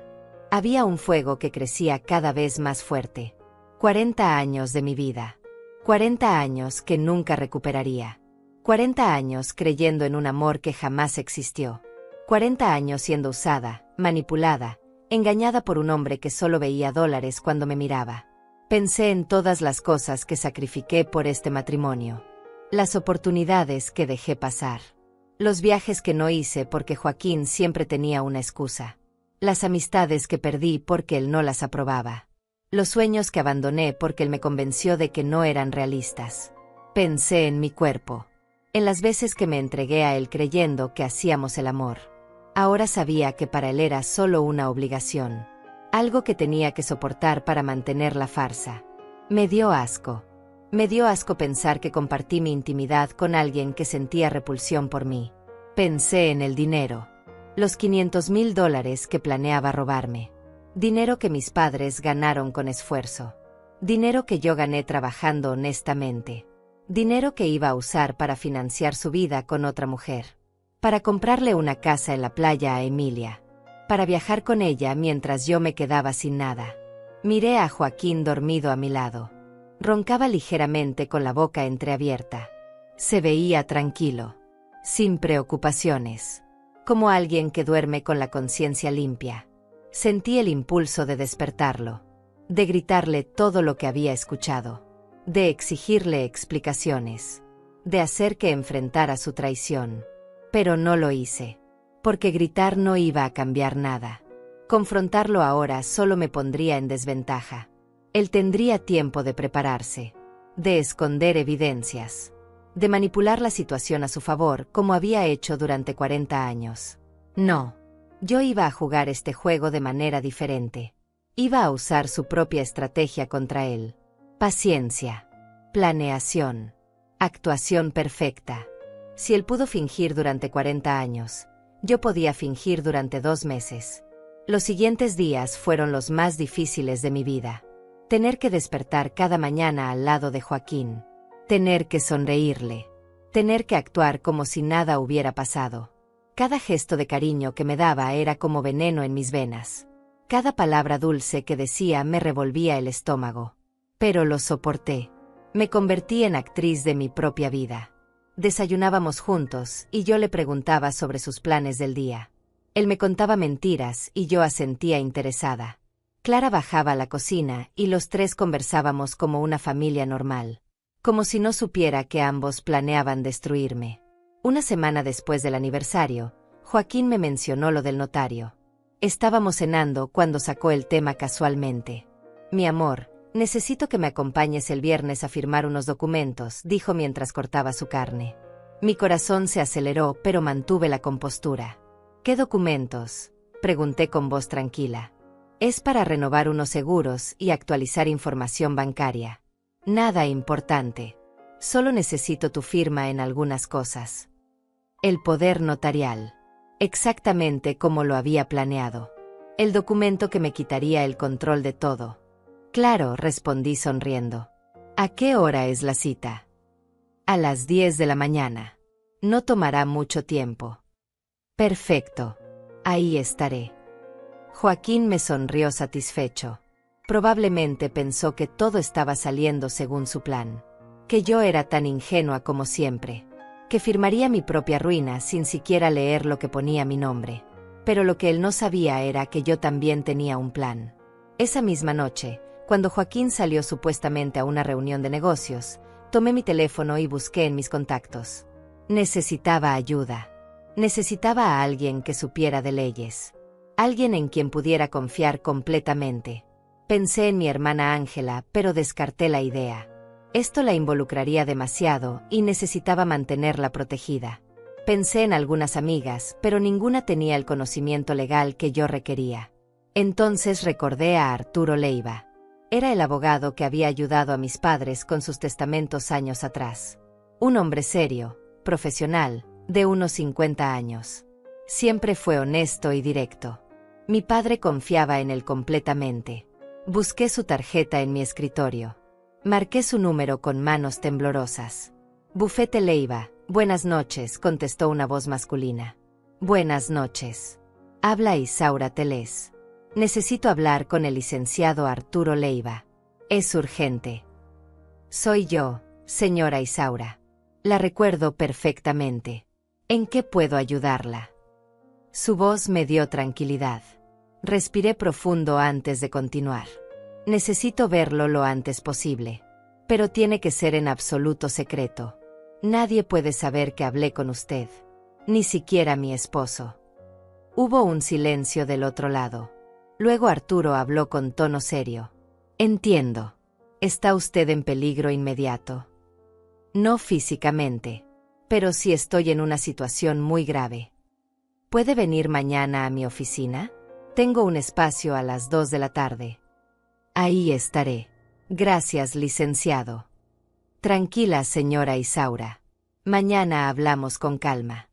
Había un fuego que crecía cada vez más fuerte. 40 años de mi vida. 40 años que nunca recuperaría. 40 años creyendo en un amor que jamás existió. 40 años siendo usada, manipulada, engañada por un hombre que solo veía dólares cuando me miraba. Pensé en todas las cosas que sacrifiqué por este matrimonio. Las oportunidades que dejé pasar. Los viajes que no hice porque Joaquín siempre tenía una excusa. Las amistades que perdí porque él no las aprobaba. Los sueños que abandoné porque él me convenció de que no eran realistas. Pensé en mi cuerpo. En las veces que me entregué a él creyendo que hacíamos el amor. Ahora sabía que para él era solo una obligación. Algo que tenía que soportar para mantener la farsa. Me dio asco. Me dio asco pensar que compartí mi intimidad con alguien que sentía repulsión por mí. Pensé en el dinero. Los $500,000 que planeaba robarme. Dinero que mis padres ganaron con esfuerzo. Dinero que yo gané trabajando honestamente. Dinero que iba a usar para financiar su vida con otra mujer. Para comprarle una casa en la playa a Emilia. Para viajar con ella mientras yo me quedaba sin nada. Miré a Joaquín dormido a mi lado. Roncaba ligeramente con la boca entreabierta. Se veía tranquilo. Sin preocupaciones. Como alguien que duerme con la conciencia limpia. Sentí el impulso de despertarlo. De gritarle todo lo que había escuchado. De exigirle explicaciones. De hacer que enfrentara su traición. Pero no lo hice. Porque gritar no iba a cambiar nada. Confrontarlo ahora solo me pondría en desventaja. Él tendría tiempo de prepararse. De esconder evidencias. De manipular la situación a su favor como había hecho durante 40 años. No. Yo iba a jugar este juego de manera diferente. Iba a usar su propia estrategia contra él. Paciencia. Planeación. Actuación perfecta. Si él pudo fingir durante 40 años, yo podía fingir durante 2 meses. Los siguientes días fueron los más difíciles de mi vida. Tener que despertar cada mañana al lado de Joaquín. Tener que sonreírle. Tener que actuar como si nada hubiera pasado. Cada gesto de cariño que me daba era como veneno en mis venas. Cada palabra dulce que decía me revolvía el estómago. Pero lo soporté. Me convertí en actriz de mi propia vida. Desayunábamos juntos y yo le preguntaba sobre sus planes del día. Él me contaba mentiras y yo asentía interesada. Clara bajaba a la cocina y los tres conversábamos como una familia normal. Como si no supiera que ambos planeaban destruirme. Una semana después del aniversario, Joaquín me mencionó lo del notario. Estábamos cenando cuando sacó el tema casualmente. Mi amor, necesito que me acompañes el viernes a firmar unos documentos, dijo mientras cortaba su carne. Mi corazón se aceleró, pero mantuve la compostura. ¿Qué documentos?, pregunté con voz tranquila. Es para renovar unos seguros y actualizar información bancaria. Nada importante. Solo necesito tu firma en algunas cosas. El poder notarial. Exactamente como lo había planeado. El documento que me quitaría el control de todo. Claro, respondí sonriendo. ¿A qué hora es la cita? A las 10 de la mañana. No tomará mucho tiempo. Perfecto. Ahí estaré. Joaquín me sonrió satisfecho. Probablemente pensó que todo estaba saliendo según su plan. Que yo era tan ingenua como siempre. Que firmaría mi propia ruina sin siquiera leer lo que ponía mi nombre. Pero lo que él no sabía era que yo también tenía un plan. Esa misma noche, cuando Joaquín salió supuestamente a una reunión de negocios, tomé mi teléfono y busqué en mis contactos. Necesitaba ayuda. Necesitaba a alguien que supiera de leyes. Alguien en quien pudiera confiar completamente. Pensé en mi hermana Ángela, pero descarté la idea. Esto la involucraría demasiado y necesitaba mantenerla protegida. Pensé en algunas amigas, pero ninguna tenía el conocimiento legal que yo requería. Entonces recordé a Arturo Leiva. Era el abogado que había ayudado a mis padres con sus testamentos años atrás. Un hombre serio, profesional, de unos 50 años. Siempre fue honesto y directo. Mi padre confiaba en él completamente. Busqué su tarjeta en mi escritorio. Marqué su número con manos temblorosas. Bufete Leiva, buenas noches, contestó una voz masculina. Buenas noches. Habla Isaura Telés. Necesito hablar con el licenciado Arturo Leiva. Es urgente. Soy yo, señora Isaura. La recuerdo perfectamente. ¿En qué puedo ayudarla? Su voz me dio tranquilidad. Respiré profundo antes de continuar. Necesito verlo lo antes posible. Pero tiene que ser en absoluto secreto. Nadie puede saber que hablé con usted. Ni siquiera mi esposo. Hubo un silencio del otro lado. Luego Arturo habló con tono serio. Entiendo. ¿Está usted en peligro inmediato? No físicamente. Pero sí estoy en una situación muy grave. ¿Puede venir mañana a mi oficina? Tengo un espacio a las 2 de la tarde. Ahí estaré. Gracias, licenciado. Tranquila, señora Isaura. Mañana hablamos con calma.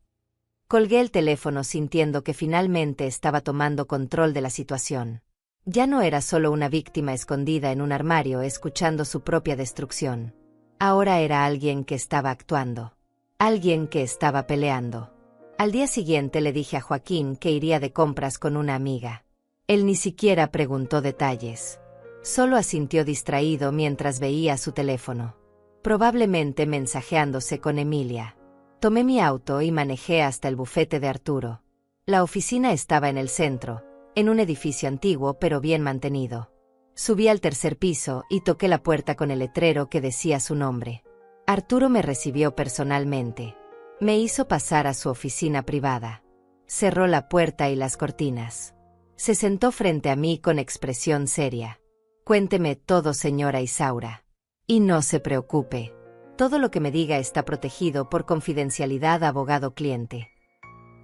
Colgué el teléfono sintiendo que finalmente estaba tomando control de la situación. Ya no era solo una víctima escondida en un armario escuchando su propia destrucción. Ahora era alguien que estaba actuando. Alguien que estaba peleando. Al día siguiente le dije a Joaquín que iría de compras con una amiga. Él ni siquiera preguntó detalles. Solo asintió distraído mientras veía su teléfono. Probablemente mensajeándose con Emilia. Tomé mi auto y manejé hasta el bufete de Arturo. La oficina estaba en el centro, en un edificio antiguo pero bien mantenido. Subí al tercer piso y toqué la puerta con el letrero que decía su nombre. Arturo me recibió personalmente. Me hizo pasar a su oficina privada. Cerró la puerta y las cortinas. Se sentó frente a mí con expresión seria. Cuénteme todo, señora Isaura. Y no se preocupe. Todo lo que me diga está protegido por confidencialidad abogado-cliente.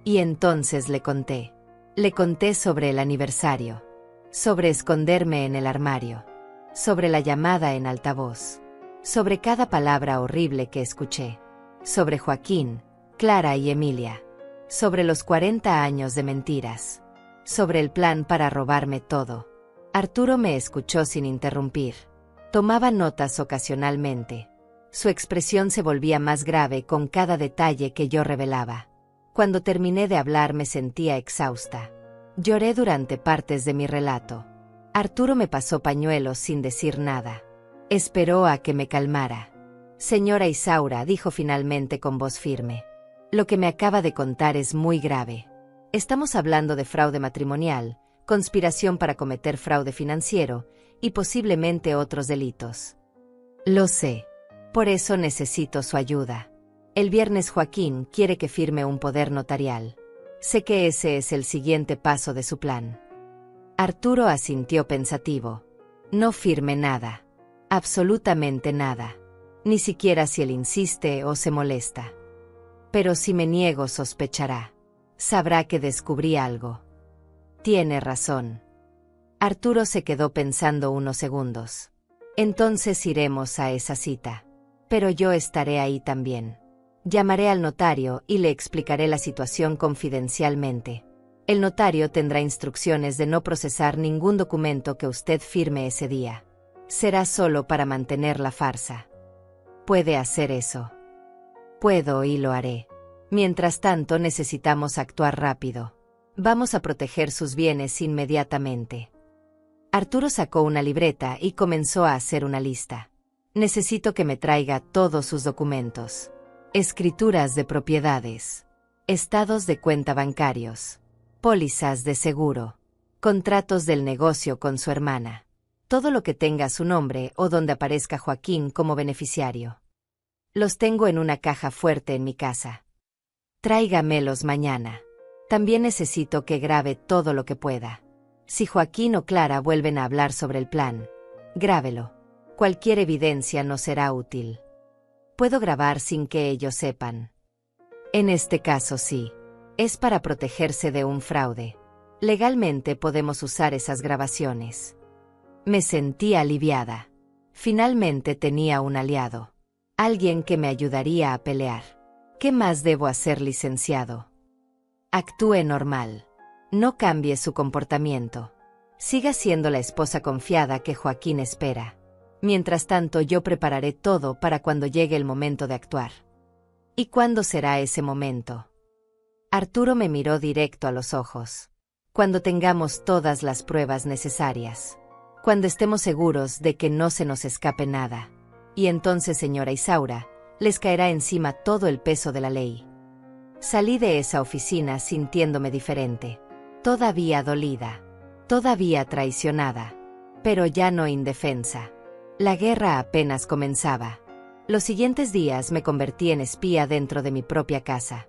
Y entonces le conté. Le conté sobre el aniversario. Sobre esconderme en el armario. Sobre la llamada en altavoz. Sobre cada palabra horrible que escuché. Sobre Joaquín, Clara y Emilia. Sobre los 40 años de mentiras. Sobre el plan para robarme todo. Arturo me escuchó sin interrumpir. Tomaba notas ocasionalmente. Su expresión se volvía más grave con cada detalle que yo revelaba. Cuando terminé de hablar me sentía exhausta. Lloré durante partes de mi relato. Arturo me pasó pañuelos sin decir nada. Esperó a que me calmara. Señora Isaura, dijo finalmente con voz firme. Lo que me acaba de contar es muy grave. Estamos hablando de fraude matrimonial, conspiración para cometer fraude financiero y posiblemente otros delitos. Lo sé. Por eso necesito su ayuda. El viernes Joaquín quiere que firme un poder notarial. Sé que ese es el siguiente paso de su plan. Arturo asintió pensativo. No firme nada. Absolutamente nada. Ni siquiera si él insiste o se molesta. Pero si me niego sospechará. Sabrá que descubrí algo. Tiene razón. Arturo se quedó pensando unos segundos. Entonces iremos a esa cita. Pero yo estaré ahí también. Llamaré al notario y le explicaré la situación confidencialmente. El notario tendrá instrucciones de no procesar ningún documento que usted firme ese día. Será solo para mantener la farsa. ¿Puede hacer eso? Puedo y lo haré. Mientras tanto necesitamos actuar rápido. Vamos a proteger sus bienes inmediatamente. Arturo sacó una libreta y comenzó a hacer una lista. Necesito que me traiga todos sus documentos. Escrituras de propiedades. Estados de cuenta bancarios. Pólizas de seguro. Contratos del negocio con su hermana. Todo lo que tenga su nombre o donde aparezca Joaquín como beneficiario. Los tengo en una caja fuerte en mi casa. Tráigamelos mañana. También necesito que grabe todo lo que pueda. Si Joaquín o Clara vuelven a hablar sobre el plan, grábelo. Cualquier evidencia no será útil. Puedo grabar sin que ellos sepan. En este caso sí. Es para protegerse de un fraude. Legalmente podemos usar esas grabaciones. Me sentí aliviada. Finalmente tenía un aliado. Alguien que me ayudaría a pelear. ¿Qué más debo hacer, licenciado? Actúe normal. No cambie su comportamiento. Siga siendo la esposa confiada que Joaquín espera. Mientras tanto, yo prepararé todo para cuando llegue el momento de actuar. ¿Y cuándo será ese momento? Arturo me miró directo a los ojos. Cuando tengamos todas las pruebas necesarias. Cuando estemos seguros de que no se nos escape nada. Y entonces, señora Isaura, les caerá encima todo el peso de la ley. Salí de esa oficina sintiéndome diferente. Todavía dolida. Todavía traicionada. Pero ya no indefensa. La guerra apenas comenzaba. Los siguientes días me convertí en espía dentro de mi propia casa.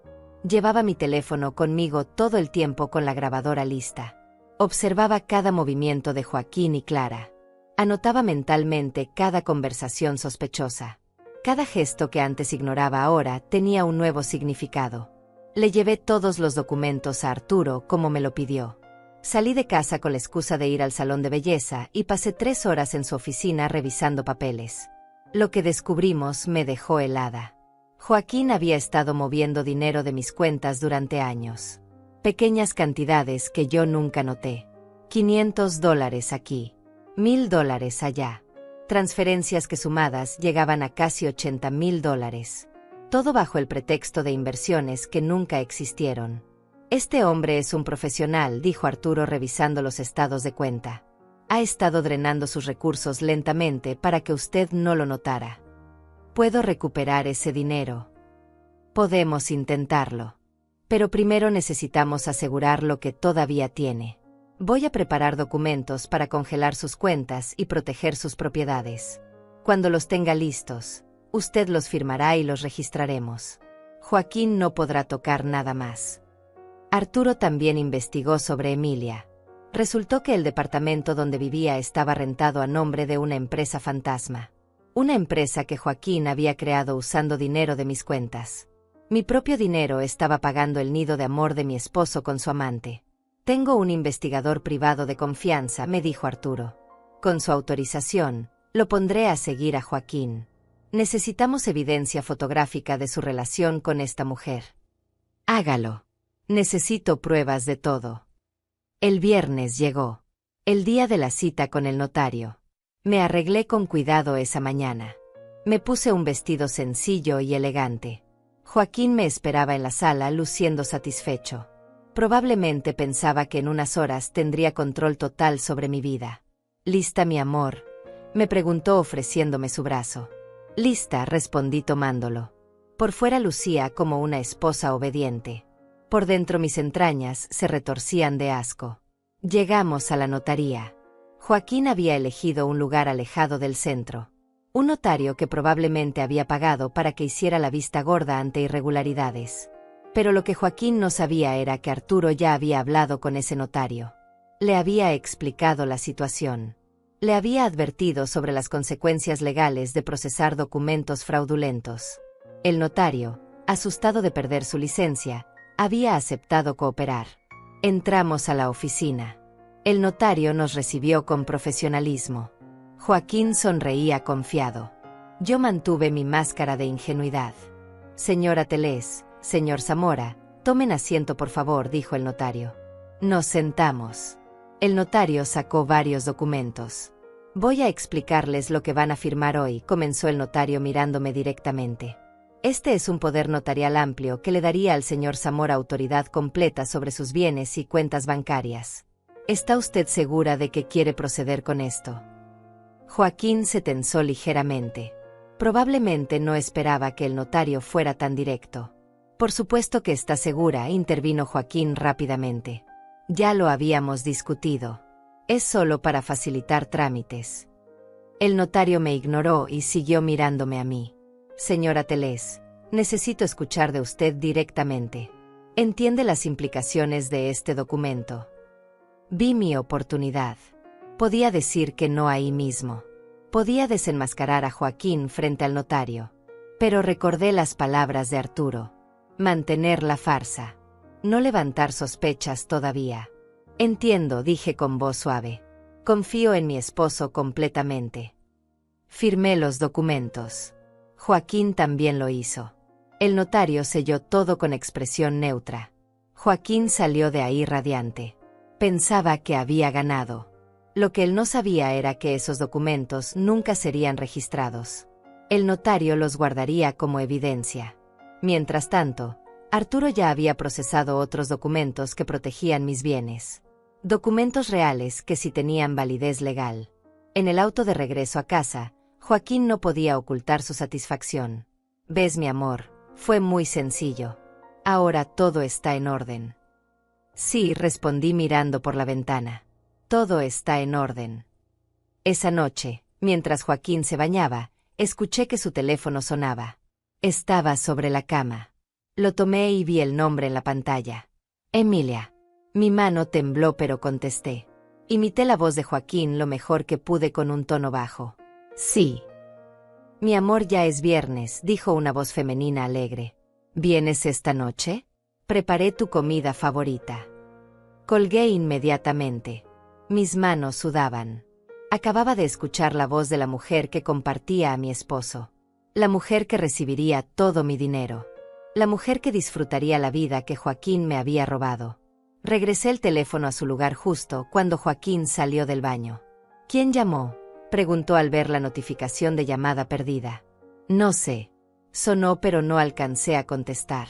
Llevaba mi teléfono conmigo todo el tiempo con la grabadora lista. Observaba cada movimiento de Joaquín y Clara. Anotaba mentalmente cada conversación sospechosa. Cada gesto que antes ignoraba ahora tenía un nuevo significado. Le llevé todos los documentos a Arturo como me lo pidió. Salí de casa con la excusa de ir al salón de belleza y pasé 3 horas en su oficina revisando papeles. Lo que descubrimos me dejó helada. Joaquín había estado moviendo dinero de mis cuentas durante años. Pequeñas cantidades que yo nunca noté. $500 aquí. $1000 allá. Transferencias que sumadas llegaban a casi $80,000. Todo bajo el pretexto de inversiones que nunca existieron. Este hombre es un profesional, dijo Arturo revisando los estados de cuenta. Ha estado drenando sus recursos lentamente para que usted no lo notara. ¿Puedo recuperar ese dinero? Podemos intentarlo. Pero primero necesitamos asegurar lo que todavía tiene. Voy a preparar documentos para congelar sus cuentas y proteger sus propiedades. Cuando los tenga listos, usted los firmará y los registraremos. Joaquín no podrá tocar nada más. Arturo también investigó sobre Emilia. Resultó que el departamento donde vivía estaba rentado a nombre de una empresa fantasma. Una empresa que Joaquín había creado usando dinero de mis cuentas. Mi propio dinero estaba pagando el nido de amor de mi esposo con su amante. Tengo un investigador privado de confianza, me dijo Arturo. Con su autorización, lo pondré a seguir a Joaquín. Necesitamos evidencia fotográfica de su relación con esta mujer. Hágalo. Necesito pruebas de todo. El viernes llegó. El día de la cita con el notario. Me arreglé con cuidado esa mañana. Me puse un vestido sencillo y elegante. Joaquín me esperaba en la sala luciendo satisfecho. Probablemente pensaba que en unas horas tendría control total sobre mi vida. ¿Lista, mi amor?, me preguntó ofreciéndome su brazo. Lista, respondí tomándolo. Por fuera lucía como una esposa obediente. Por dentro mis entrañas se retorcían de asco. Llegamos a la notaría. Joaquín había elegido un lugar alejado del centro. Un notario que probablemente había pagado para que hiciera la vista gorda ante irregularidades. Pero lo que Joaquín no sabía era que Arturo ya había hablado con ese notario. Le había explicado la situación. Le había advertido sobre las consecuencias legales de procesar documentos fraudulentos. El notario, asustado de perder su licencia, había aceptado cooperar. Entramos a la oficina. El notario nos recibió con profesionalismo. Joaquín sonreía confiado. Yo mantuve mi máscara de ingenuidad. Señora Telés, señor Zamora, tomen asiento por favor, dijo el notario. Nos sentamos. El notario sacó varios documentos. Voy a explicarles lo que van a firmar hoy, comenzó el notario mirándome directamente. Este es un poder notarial amplio que le daría al señor Zamora autoridad completa sobre sus bienes y cuentas bancarias. ¿Está usted segura de que quiere proceder con esto? Joaquín se tensó ligeramente. Probablemente no esperaba que el notario fuera tan directo. Por supuesto que está segura, intervino Joaquín rápidamente. Ya lo habíamos discutido. Es solo para facilitar trámites. El notario me ignoró y siguió mirándome a mí. Señora Telés, necesito escuchar de usted directamente. ¿Entiende las implicaciones de este documento? Vi mi oportunidad. Podía decir que no ahí mismo. Podía desenmascarar a Joaquín frente al notario. Pero recordé las palabras de Arturo. Mantener la farsa. No levantar sospechas todavía. Entiendo, dije con voz suave. Confío en mi esposo completamente. Firmé los documentos. Joaquín también lo hizo. El notario selló todo con expresión neutra. Joaquín salió de ahí radiante. Pensaba que había ganado. Lo que él no sabía era que esos documentos nunca serían registrados. El notario los guardaría como evidencia. Mientras tanto, Arturo ya había procesado otros documentos que protegían mis bienes. Documentos reales que sí tenían validez legal. En el auto de regreso a casa, Joaquín no podía ocultar su satisfacción. «Ves, mi amor, fue muy sencillo. Ahora todo está en orden». «Sí», respondí mirando por la ventana. «Todo está en orden». Esa noche, mientras Joaquín se bañaba, escuché que su teléfono sonaba. Estaba sobre la cama. Lo tomé y vi el nombre en la pantalla. «Emilia». Mi mano tembló pero contesté. Imité la voz de Joaquín lo mejor que pude con un tono bajo. «Sí». «Mi amor, ya es viernes», dijo una voz femenina alegre. «¿Vienes esta noche? Preparé tu comida favorita». Colgué inmediatamente. Mis manos sudaban. Acababa de escuchar la voz de la mujer que compartía a mi esposo. La mujer que recibiría todo mi dinero. La mujer que disfrutaría la vida que Joaquín me había robado. Regresé el teléfono a su lugar justo cuando Joaquín salió del baño. «¿Quién llamó?», preguntó al ver la notificación de llamada perdida. «No sé». Sonó pero no alcancé a contestar.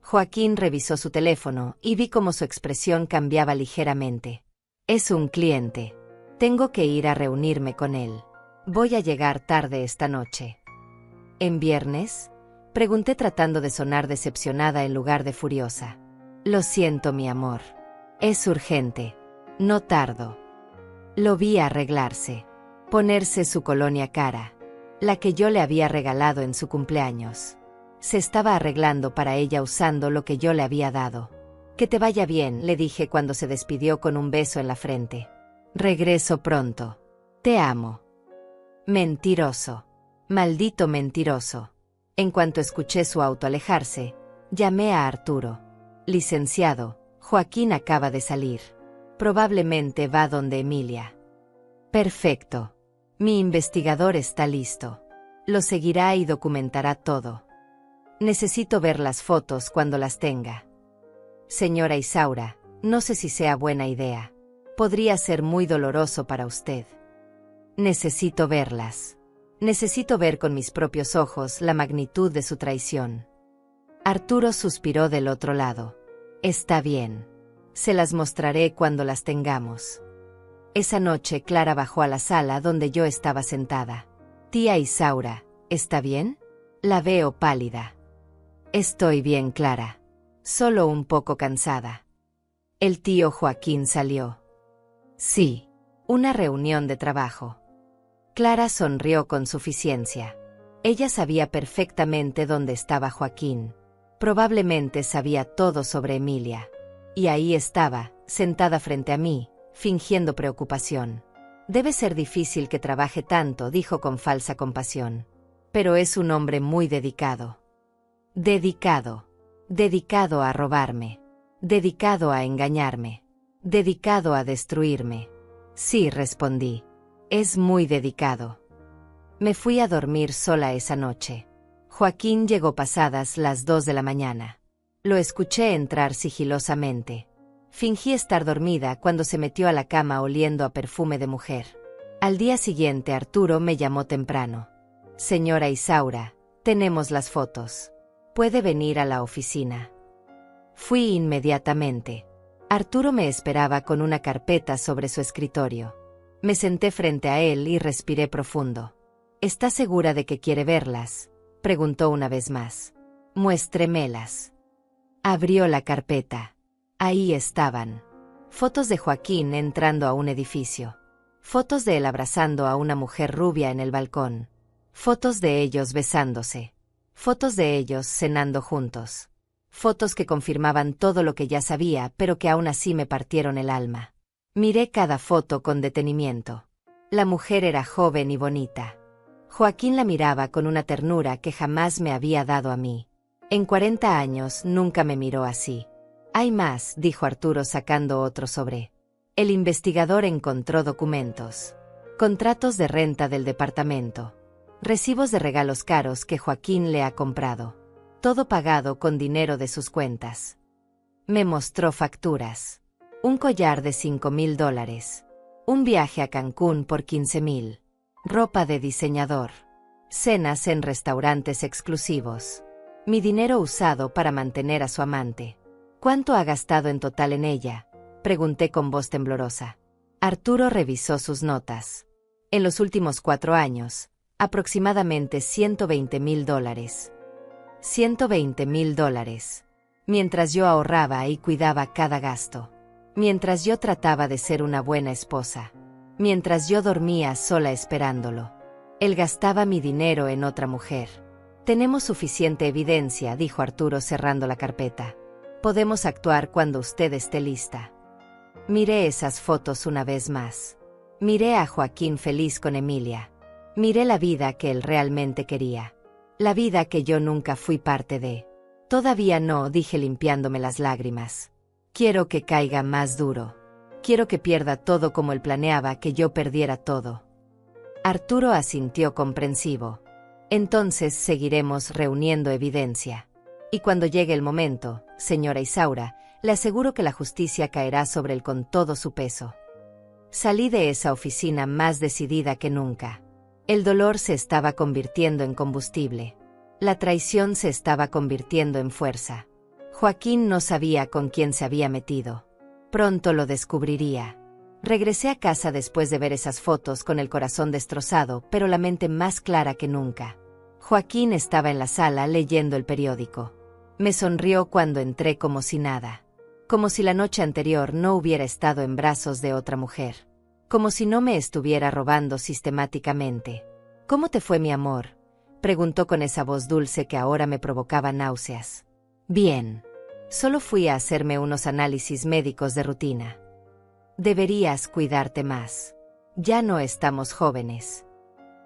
Joaquín revisó su teléfono y vi cómo su expresión cambiaba ligeramente. «Es un cliente. Tengo que ir a reunirme con él. Voy a llegar tarde esta noche». «¿En viernes?», pregunté tratando de sonar decepcionada en lugar de furiosa. «Lo siento, mi amor. Es urgente. No tardo». Lo vi arreglarse. Ponerse su colonia cara. La que yo le había regalado en su cumpleaños. Se estaba arreglando para ella usando lo que yo le había dado. «Que te vaya bien», le dije cuando se despidió con un beso en la frente. «Regreso pronto. Te amo». Mentiroso. Maldito mentiroso. En cuanto escuché su auto alejarse, llamé a Arturo. «Licenciado, Joaquín acaba de salir. Probablemente va donde Emilia». «Perfecto. Mi investigador está listo. Lo seguirá y documentará todo. Necesito ver las fotos cuando las tenga». «Señora Isaura, no sé si sea buena idea. Podría ser muy doloroso para usted». «Necesito verlas. Necesito ver con mis propios ojos la magnitud de su traición». Arturo suspiró del otro lado. «Está bien. Se las mostraré cuando las tengamos». Esa noche Clara bajó a la sala donde yo estaba sentada. «Tía Isaura, ¿está bien?». La veo pálida. «Estoy bien, Clara. Solo un poco cansada». El tío Joaquín salió. «Sí. Una reunión de trabajo». Clara sonrió con suficiencia. Ella sabía perfectamente dónde estaba Joaquín. Probablemente sabía todo sobre Emilia. Y ahí estaba, sentada frente a mí, fingiendo preocupación. «Debe ser difícil que trabaje tanto», dijo con falsa compasión. «Pero es un hombre muy dedicado». «Dedicado. Dedicado a robarme. Dedicado a engañarme. Dedicado a destruirme». «Sí», respondí. «Es muy dedicado». Me fui a dormir sola esa noche. Joaquín llegó pasadas las 2 de la mañana. Lo escuché entrar sigilosamente. Fingí estar dormida cuando se metió a la cama oliendo a perfume de mujer. Al día siguiente Arturo me llamó temprano. «Señora Isaura, Tenemos las fotos. Puede venir a la oficina. Fui inmediatamente. Arturo me esperaba con una carpeta sobre su escritorio. Me senté frente a él y respiré profundo. ¿Está segura de que quiere verlas?, preguntó una vez más. Muéstremelas. Abrió la carpeta. Ahí estaban. Fotos de Joaquín entrando a un edificio. Fotos de él abrazando a una mujer rubia en el balcón. Fotos de ellos besándose. Fotos de ellos cenando juntos. Fotos que confirmaban todo lo que ya sabía, pero que aún así me partieron el alma. Miré cada foto con detenimiento. La mujer era joven y bonita. Joaquín la miraba con una ternura que jamás me había dado a mí. En 40 años nunca me miró así. Hay más, dijo Arturo sacando otro sobre. El investigador encontró documentos. Contratos de renta del departamento. Recibos de regalos caros que Joaquín le ha comprado. Todo pagado con dinero de sus cuentas. Me mostró facturas. Un collar de $5,000. Un viaje a Cancún por $15,000. Ropa de diseñador. Cenas en restaurantes exclusivos. Mi dinero usado para mantener a su amante. ¿Cuánto ha gastado en total en ella?, pregunté con voz temblorosa. Arturo revisó sus notas. En los últimos 4 años, aproximadamente $120,000. $120,000. Mientras yo ahorraba y cuidaba cada gasto. Mientras yo trataba de ser una buena esposa. Mientras yo dormía sola esperándolo. Él gastaba mi dinero en otra mujer. Tenemos suficiente evidencia, dijo Arturo cerrando la carpeta. Podemos actuar cuando usted esté lista. Miré esas fotos una vez más. Miré a Joaquín feliz con Emilia. Miré la vida que él realmente quería. La vida que yo nunca fui parte de. Todavía no, dije limpiándome las lágrimas. Quiero que caiga más duro. Quiero que pierda todo como él planeaba que yo perdiera todo. Arturo asintió comprensivo. Entonces seguiremos reuniendo evidencia. Y cuando llegue el momento, señora Isaura, le aseguro que la justicia caerá sobre él con todo su peso. Salí de esa oficina más decidida que nunca. El dolor se estaba convirtiendo en combustible. La traición se estaba convirtiendo en fuerza. Joaquín no sabía con quién se había metido. Pronto lo descubriría. Regresé a casa después de ver esas fotos con el corazón destrozado, pero la mente más clara que nunca. Joaquín estaba en la sala leyendo el periódico. Me sonrió cuando entré como si nada. Como si la noche anterior no hubiera estado en brazos de otra mujer. Como si no me estuviera robando sistemáticamente. ¿Cómo te fue, mi amor?, preguntó con esa voz dulce que ahora me provocaba náuseas. Bien. Solo fui a hacerme unos análisis médicos de rutina. Deberías cuidarte más. Ya no estamos jóvenes.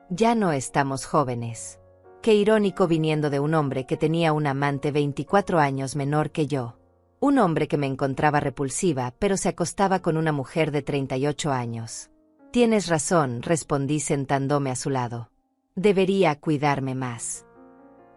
Ya no estamos jóvenes. Qué irónico viniendo de un hombre que tenía una amante 24 años menor que yo. Un hombre que me encontraba repulsiva, pero se acostaba con una mujer de 38 años. Tienes razón, respondí sentándome a su lado. Debería cuidarme más.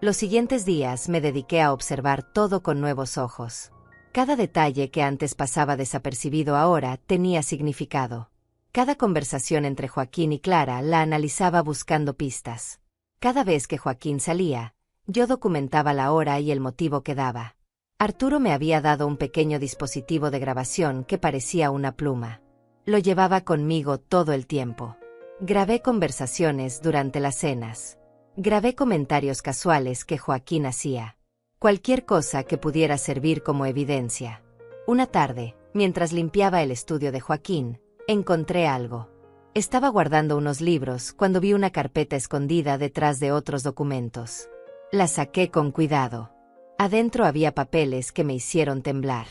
Los siguientes días me dediqué a observar todo con nuevos ojos. Cada detalle que antes pasaba desapercibido ahora tenía significado. Cada conversación entre Joaquín y Clara la analizaba buscando pistas. Cada vez que Joaquín salía, yo documentaba la hora y el motivo que daba. Arturo me había dado un pequeño dispositivo de grabación que parecía una pluma. Lo llevaba conmigo todo el tiempo. Grabé conversaciones durante las cenas. Grabé comentarios casuales que Joaquín hacía. Cualquier cosa que pudiera servir como evidencia. Una tarde, mientras limpiaba el estudio de Joaquín, encontré algo. Estaba guardando unos libros cuando vi una carpeta escondida detrás de otros documentos. La saqué con cuidado. Adentro había papeles que me hicieron temblar.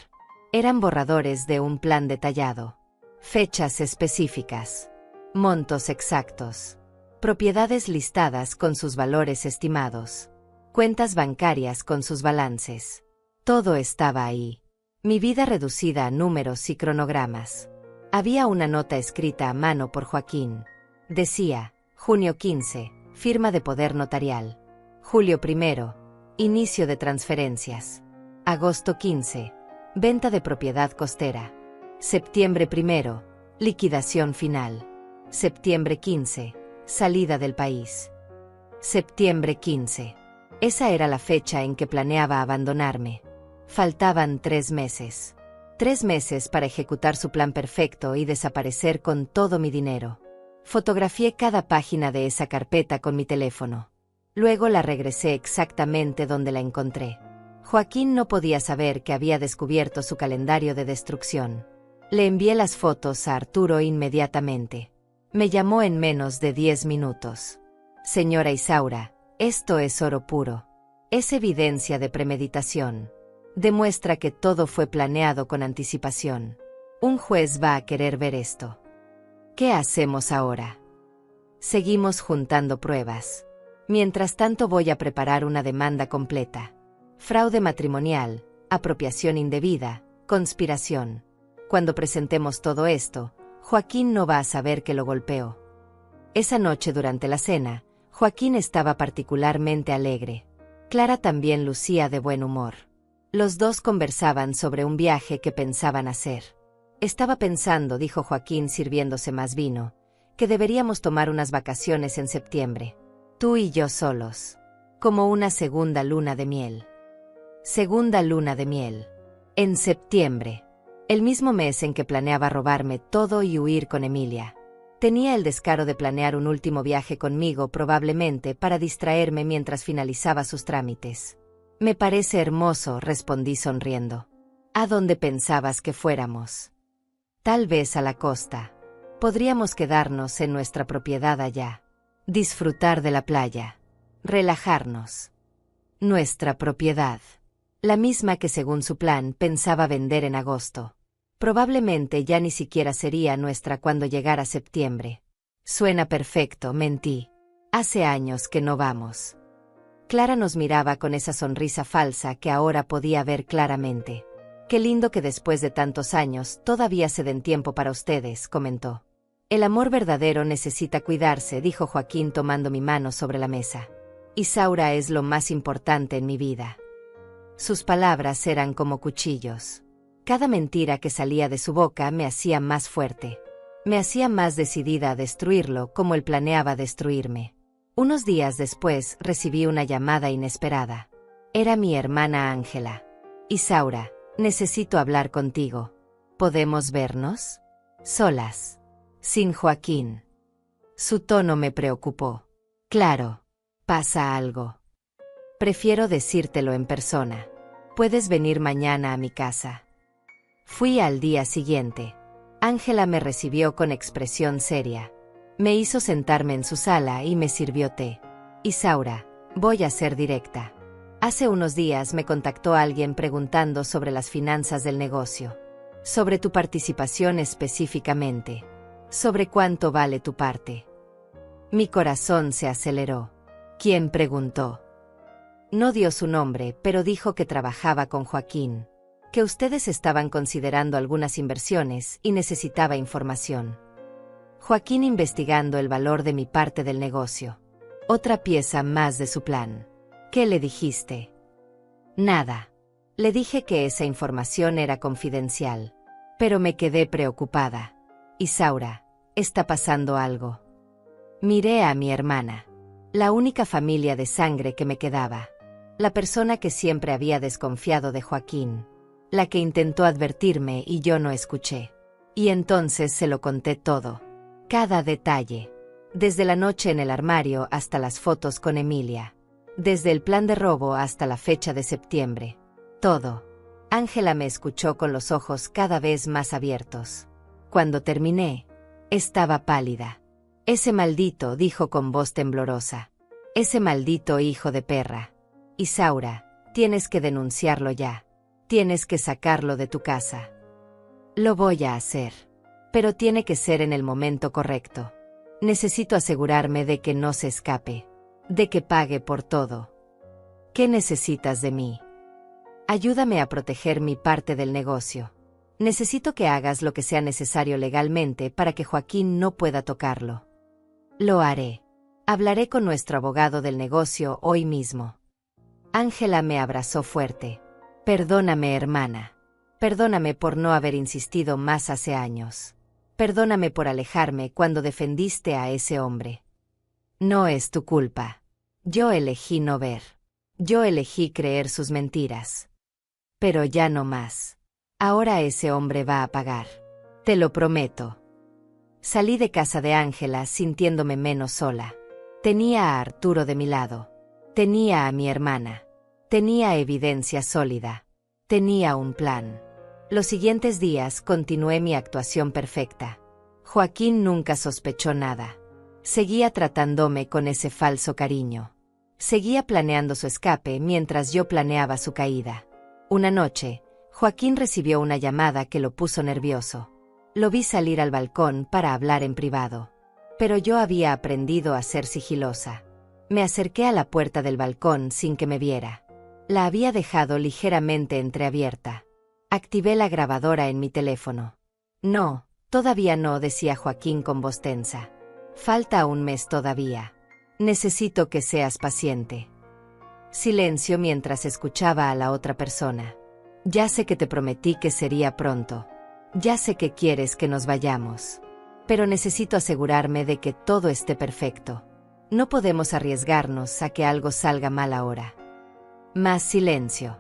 Eran borradores de un plan detallado. Fechas específicas. Montos exactos. Propiedades listadas con sus valores estimados. Cuentas bancarias con sus balances. Todo estaba ahí. Mi vida reducida a números y cronogramas. Había una nota escrita a mano por Joaquín. Decía, junio 15, firma de poder notarial. Julio 1, inicio de transferencias. Agosto 15, venta de propiedad costera. Septiembre 1, liquidación final. Septiembre 15, salida del país. Septiembre 15. Esa era la fecha en que planeaba abandonarme. Faltaban 3 meses. 3 meses para ejecutar su plan perfecto y desaparecer con todo mi dinero. Fotografié cada página de esa carpeta con mi teléfono. Luego la regresé exactamente donde la encontré. Joaquín no podía saber que había descubierto su calendario de destrucción. Le envié las fotos a Arturo inmediatamente. Me llamó en menos de 10 minutos. Señora Isaura, esto es oro puro. Es evidencia de premeditación. Demuestra que todo fue planeado con anticipación. Un juez va a querer ver esto. ¿Qué hacemos ahora? Seguimos juntando pruebas. Mientras tanto voy a preparar una demanda completa. Fraude matrimonial, apropiación indebida, conspiración. Cuando presentemos todo esto, Joaquín no va a saber que lo golpeó. Esa noche durante la cena, Joaquín estaba particularmente alegre. Clara también lucía de buen humor. Los dos conversaban sobre un viaje que pensaban hacer. Estaba pensando, dijo Joaquín sirviéndose más vino, que deberíamos tomar unas vacaciones en septiembre. Tú y yo solos. Como una segunda luna de miel. Segunda luna de miel. En septiembre. El mismo mes en que planeaba robarme todo y huir con Emilia. Tenía el descaro de planear un último viaje conmigo probablemente para distraerme mientras finalizaba sus trámites. Me parece hermoso, respondí sonriendo. ¿A dónde pensabas que fuéramos? Tal vez a la costa. Podríamos quedarnos en nuestra propiedad allá. Disfrutar de la playa. Relajarnos. Nuestra propiedad. La misma que según su plan pensaba vender en agosto. Probablemente ya ni siquiera sería nuestra cuando llegara septiembre. Suena perfecto, mentí. Hace años que no vamos. Clara nos miraba con esa sonrisa falsa que ahora podía ver claramente. Qué lindo que después de tantos años todavía se den tiempo para ustedes, comentó. El amor verdadero necesita cuidarse, dijo Joaquín tomando mi mano sobre la mesa. Isaura es lo más importante en mi vida. Sus palabras eran como cuchillos. Cada mentira que salía de su boca me hacía más fuerte. Me hacía más decidida a destruirlo como él planeaba destruirme. Unos días después recibí una llamada inesperada. Era mi hermana Ángela. Isaura, necesito hablar contigo. ¿Podemos vernos? Solas. Sin Joaquín. Su tono me preocupó. Claro. ¿Pasa algo? Prefiero decírtelo en persona. Puedes venir mañana a mi casa. Fui al día siguiente. Ángela me recibió con expresión seria. Me hizo sentarme en su sala y me sirvió té. Isaura, voy a ser directa. Hace unos días me contactó alguien preguntando sobre las finanzas del negocio. Sobre tu participación específicamente. Sobre cuánto vale tu parte. Mi corazón se aceleró. ¿Quién preguntó? No dio su nombre, pero dijo que trabajaba con Joaquín. Que ustedes estaban considerando algunas inversiones y necesitaba información. Joaquín investigando el valor de mi parte del negocio. Otra pieza más de su plan. ¿Qué le dijiste? Nada. Le dije que esa información era confidencial. Pero me quedé preocupada. Isaura, ¿está pasando algo? Miré a mi hermana. La única familia de sangre que me quedaba. La persona que siempre había desconfiado de Joaquín. La que intentó advertirme y yo no escuché. Y entonces se lo conté todo. Cada detalle. Desde la noche en el armario hasta las fotos con Emilia. Desde el plan de robo hasta la fecha de septiembre. Todo. Ángela me escuchó con los ojos cada vez más abiertos. Cuando terminé, estaba pálida. Ese maldito, dijo con voz temblorosa. Ese maldito hijo de perra. Isaura, tienes que denunciarlo ya. Tienes que sacarlo de tu casa. Lo voy a hacer. Pero tiene que ser en el momento correcto. Necesito asegurarme de que no se escape. De que pague por todo. ¿Qué necesitas de mí? Ayúdame a proteger mi parte del negocio. Necesito que hagas lo que sea necesario legalmente para que Joaquín no pueda tocarlo. Lo haré. Hablaré con nuestro abogado del negocio hoy mismo. Ángela me abrazó fuerte. Perdóname, hermana. Perdóname por no haber insistido más hace años. Perdóname por alejarme cuando defendiste a ese hombre. No es tu culpa. Yo elegí no ver. Yo elegí creer sus mentiras. Pero ya no más. Ahora ese hombre va a pagar. Te lo prometo. Salí de casa de Ángela sintiéndome menos sola. Tenía a Arturo de mi lado. Tenía a mi hermana. Tenía evidencia sólida. Tenía un plan. Los siguientes días continué mi actuación perfecta. Joaquín nunca sospechó nada. Seguía tratándome con ese falso cariño. Seguía planeando su escape mientras yo planeaba su caída. Una noche, Joaquín recibió una llamada que lo puso nervioso. Lo vi salir al balcón para hablar en privado. Pero yo había aprendido a ser sigilosa. Me acerqué a la puerta del balcón sin que me viera. La había dejado ligeramente entreabierta. Activé la grabadora en mi teléfono. No, todavía no, decía Joaquín con voz tensa. Falta un mes todavía. Necesito que seas paciente. Silencio mientras escuchaba a la otra persona. Ya sé que te prometí que sería pronto. Ya sé que quieres que nos vayamos. Pero necesito asegurarme de que todo esté perfecto. No podemos arriesgarnos a que algo salga mal ahora. Más silencio.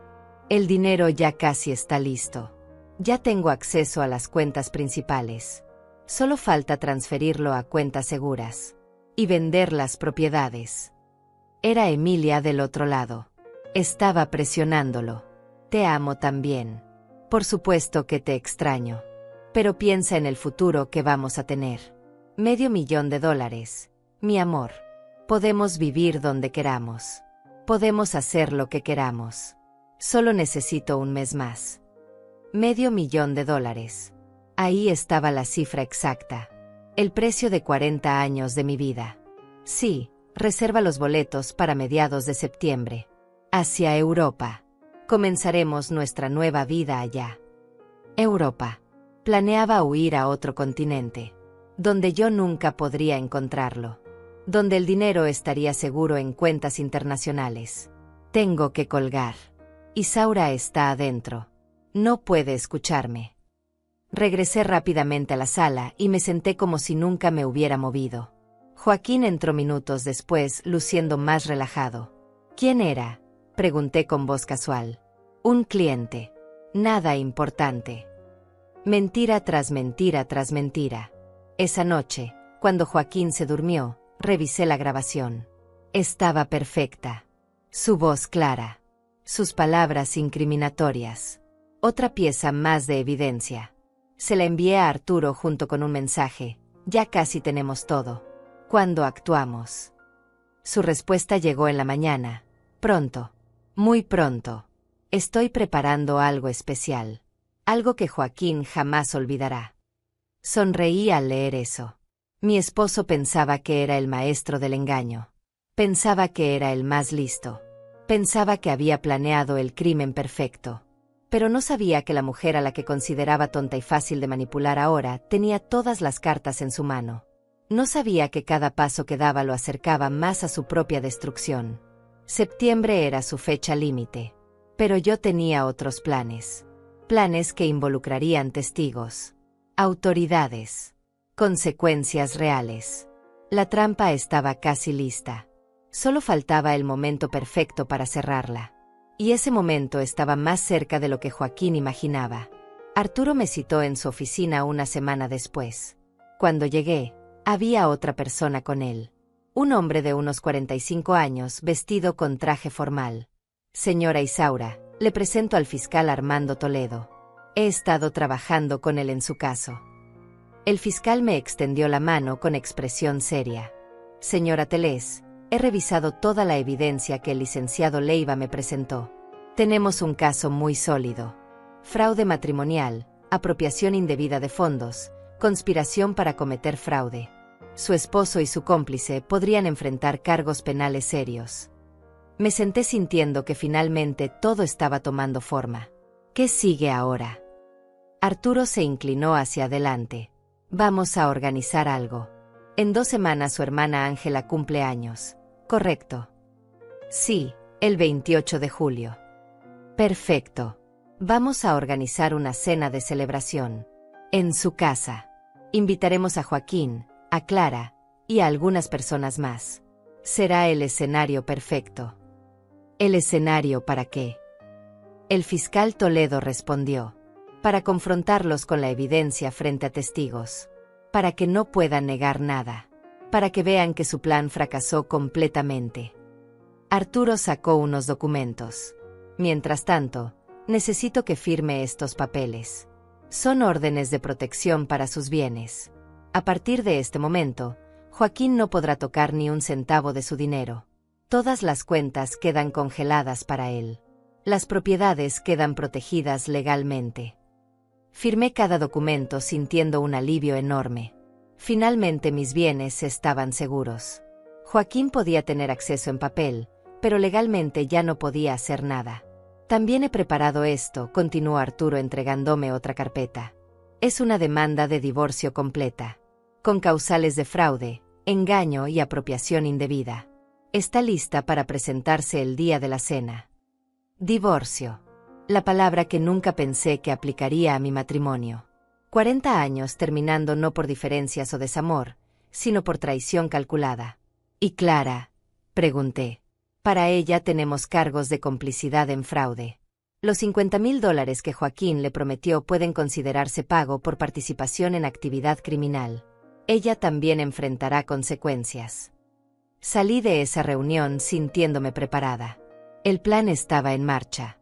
El dinero ya casi está listo. Ya tengo acceso a las cuentas principales. Solo falta transferirlo a cuentas seguras. Y vender las propiedades. Era Emilia del otro lado. Estaba presionándolo. Te amo también. Por supuesto que te extraño. Pero piensa en el futuro que vamos a tener. $500,000. Mi amor. Podemos vivir donde queramos. Podemos hacer lo que queramos. Solo necesito un mes más. $500,000. Ahí estaba la cifra exacta. El precio de 40 años de mi vida. Sí, reserva los boletos para mediados de septiembre. Hacia Europa. Comenzaremos nuestra nueva vida allá. Europa. Planeaba huir a otro continente. Donde yo nunca podría encontrarlo. Donde el dinero estaría seguro en cuentas internacionales. Tengo que colgar. Isaura está adentro. No puede escucharme. Regresé rápidamente a la sala y me senté como si nunca me hubiera movido. Joaquín entró minutos después, luciendo más relajado. ¿Quién era?, pregunté con voz casual. Un cliente. Nada importante. Mentira tras mentira tras mentira. Esa noche, cuando Joaquín se durmió, revisé la grabación. Estaba perfecta. Su voz clara. Sus palabras incriminatorias. Otra pieza más de evidencia. Se la envié a Arturo junto con un mensaje. Ya casi tenemos todo. ¿Cuándo actuamos? Su respuesta llegó en la mañana. Pronto. Muy pronto. Estoy preparando algo especial. Algo que Joaquín jamás olvidará. Sonreí al leer eso. Mi esposo pensaba que era el maestro del engaño. Pensaba que era el más listo. Pensaba que había planeado el crimen perfecto. Pero no sabía que la mujer a la que consideraba tonta y fácil de manipular ahora tenía todas las cartas en su mano. No sabía que cada paso que daba lo acercaba más a su propia destrucción. Septiembre era su fecha límite. Pero yo tenía otros planes. Planes que involucrarían testigos, autoridades, consecuencias reales. La trampa estaba casi lista. Solo faltaba el momento perfecto para cerrarla. Y ese momento estaba más cerca de lo que Joaquín imaginaba. Arturo me citó en su oficina una semana después. Cuando llegué, había otra persona con él. Un hombre de unos 45 años vestido con traje formal. Señora Isaura, le presento al fiscal Armando Toledo. He estado trabajando con él en su caso. El fiscal me extendió la mano con expresión seria. Señora Telés, he revisado toda la evidencia que el licenciado Leiva me presentó. Tenemos un caso muy sólido. Fraude matrimonial, apropiación indebida de fondos, conspiración para cometer fraude. Su esposo y su cómplice podrían enfrentar cargos penales serios. Me senté sintiendo que finalmente todo estaba tomando forma. ¿Qué sigue ahora? Arturo se inclinó hacia adelante. Vamos a organizar algo. En 2 semanas su hermana Ángela cumple años. ¿Correcto? Sí, el 28 de julio. Perfecto. Vamos a organizar una cena de celebración. En su casa. Invitaremos a Joaquín, a Clara, y a algunas personas más. Será el escenario perfecto. ¿El escenario para qué? El fiscal Toledo respondió: para confrontarlos con la evidencia frente a testigos. Para que no puedan negar nada. Para que vean que su plan fracasó completamente. Arturo sacó unos documentos. Mientras tanto, necesito que firme estos papeles. Son órdenes de protección para sus bienes. A partir de este momento, Joaquín no podrá tocar ni un centavo de su dinero. Todas las cuentas quedan congeladas para él. Las propiedades quedan protegidas legalmente. Firmé cada documento sintiendo un alivio enorme. Finalmente mis bienes estaban seguros. Joaquín podía tener acceso en papel, pero legalmente ya no podía hacer nada. También he preparado esto, continuó Arturo entregándome otra carpeta. Es una demanda de divorcio completa, con causales de fraude, engaño y apropiación indebida. Está lista para presentarse el día de la cena. Divorcio. La palabra que nunca pensé que aplicaría a mi matrimonio. 40 años terminando no por diferencias o desamor, sino por traición calculada. ¿Y Clara?, pregunté. Para ella tenemos cargos de complicidad en fraude. Los $50,000 que Joaquín le prometió pueden considerarse pago por participación en actividad criminal. Ella también enfrentará consecuencias. Salí de esa reunión sintiéndome preparada. El plan estaba en marcha.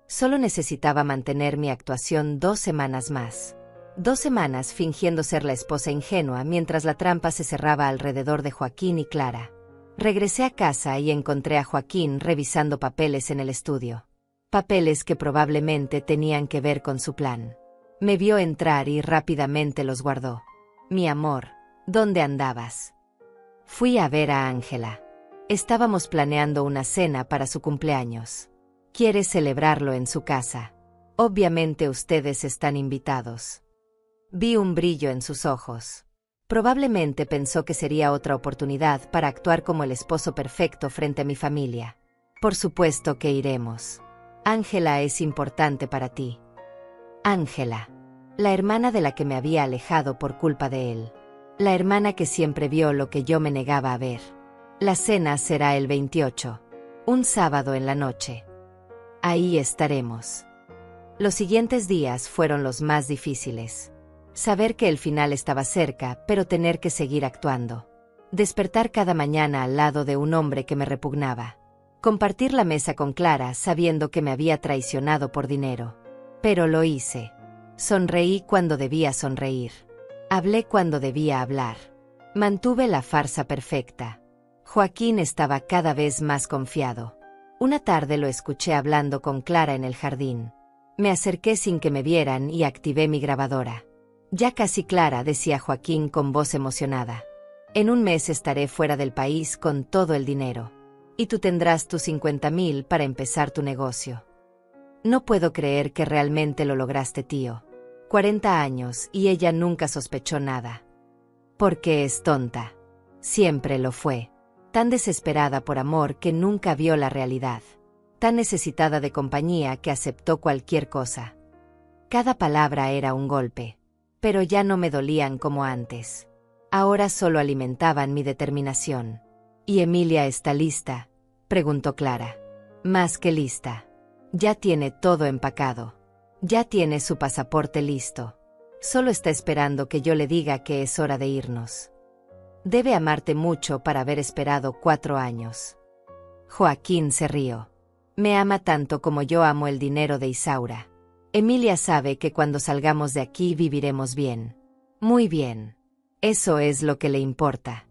Solo necesitaba mantener mi actuación 2 semanas más. 2 semanas fingiendo ser la esposa ingenua mientras la trampa se cerraba alrededor de Joaquín y Clara. Regresé a casa y encontré a Joaquín revisando papeles en el estudio. Papeles que probablemente tenían que ver con su plan. Me vio entrar y rápidamente los guardó. Mi amor, ¿dónde andabas? Fui a ver a Ángela. Estábamos planeando una cena para su cumpleaños. Quiere celebrarlo en su casa. Obviamente ustedes están invitados. Vi un brillo en sus ojos. Probablemente pensó que sería otra oportunidad para actuar como el esposo perfecto frente a mi familia. Por supuesto que iremos. Ángela es importante para ti. Ángela. La hermana de la que me había alejado por culpa de él. La hermana que siempre vio lo que yo me negaba a ver. La cena será el 28. Un sábado en la noche. Ahí estaremos. Los siguientes días fueron los más difíciles. Saber que el final estaba cerca, pero tener que seguir actuando. Despertar cada mañana al lado de un hombre que me repugnaba. Compartir la mesa con Clara sabiendo que me había traicionado por dinero. Pero lo hice. Sonreí cuando debía sonreír. Hablé cuando debía hablar. Mantuve la farsa perfecta. Joaquín estaba cada vez más confiado. Una tarde lo escuché hablando con Clara en el jardín. Me acerqué sin que me vieran y activé mi grabadora. Ya casi, Clara, decía Joaquín con voz emocionada. En un mes estaré fuera del país con todo el dinero. Y tú tendrás tus 50,000 para empezar tu negocio. No puedo creer que realmente lo lograste, tío. 40 años y ella nunca sospechó nada. Porque es tonta. Siempre lo fue. Tan desesperada por amor que nunca vio la realidad. Tan necesitada de compañía que aceptó cualquier cosa. Cada palabra era un golpe. Pero ya no me dolían como antes. Ahora solo alimentaban mi determinación. ¿Y Emilia está lista?, preguntó Clara. Más que lista. Ya tiene todo empacado. Ya tiene su pasaporte listo. Solo está esperando que yo le diga que es hora de irnos. Debe amarte mucho para haber esperado 4 años. Joaquín se rió. Me ama tanto como yo amo el dinero de Isaura. Emilia sabe que cuando salgamos de aquí viviremos bien. Muy bien. Eso es lo que le importa.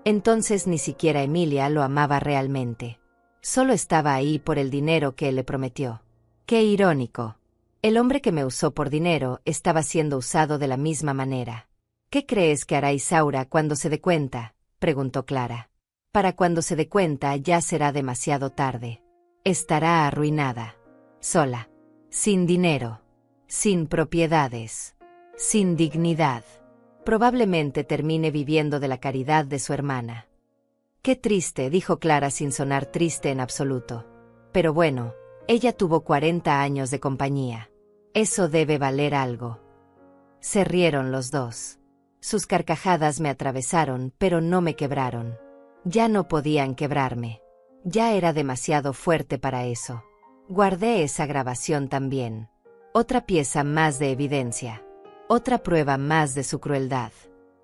Entonces ni siquiera Emilia lo amaba realmente. Solo estaba ahí por el dinero que él le prometió. Qué irónico. El hombre que me usó por dinero estaba siendo usado de la misma manera. ¿Qué crees que hará Isaura cuando se dé cuenta?, preguntó Clara. Para cuando se dé cuenta ya será demasiado tarde. Estará arruinada. Sola. Sin dinero. Sin propiedades. Sin dignidad. Probablemente termine viviendo de la caridad de su hermana. Qué triste, dijo Clara sin sonar triste en absoluto. Pero bueno, ella tuvo 40 años de compañía. Eso debe valer algo. Se rieron los dos. Sus carcajadas me atravesaron, pero no me quebraron. Ya no podían quebrarme. Ya era demasiado fuerte para eso. Guardé esa grabación también. Otra pieza más de evidencia. Otra prueba más de su crueldad.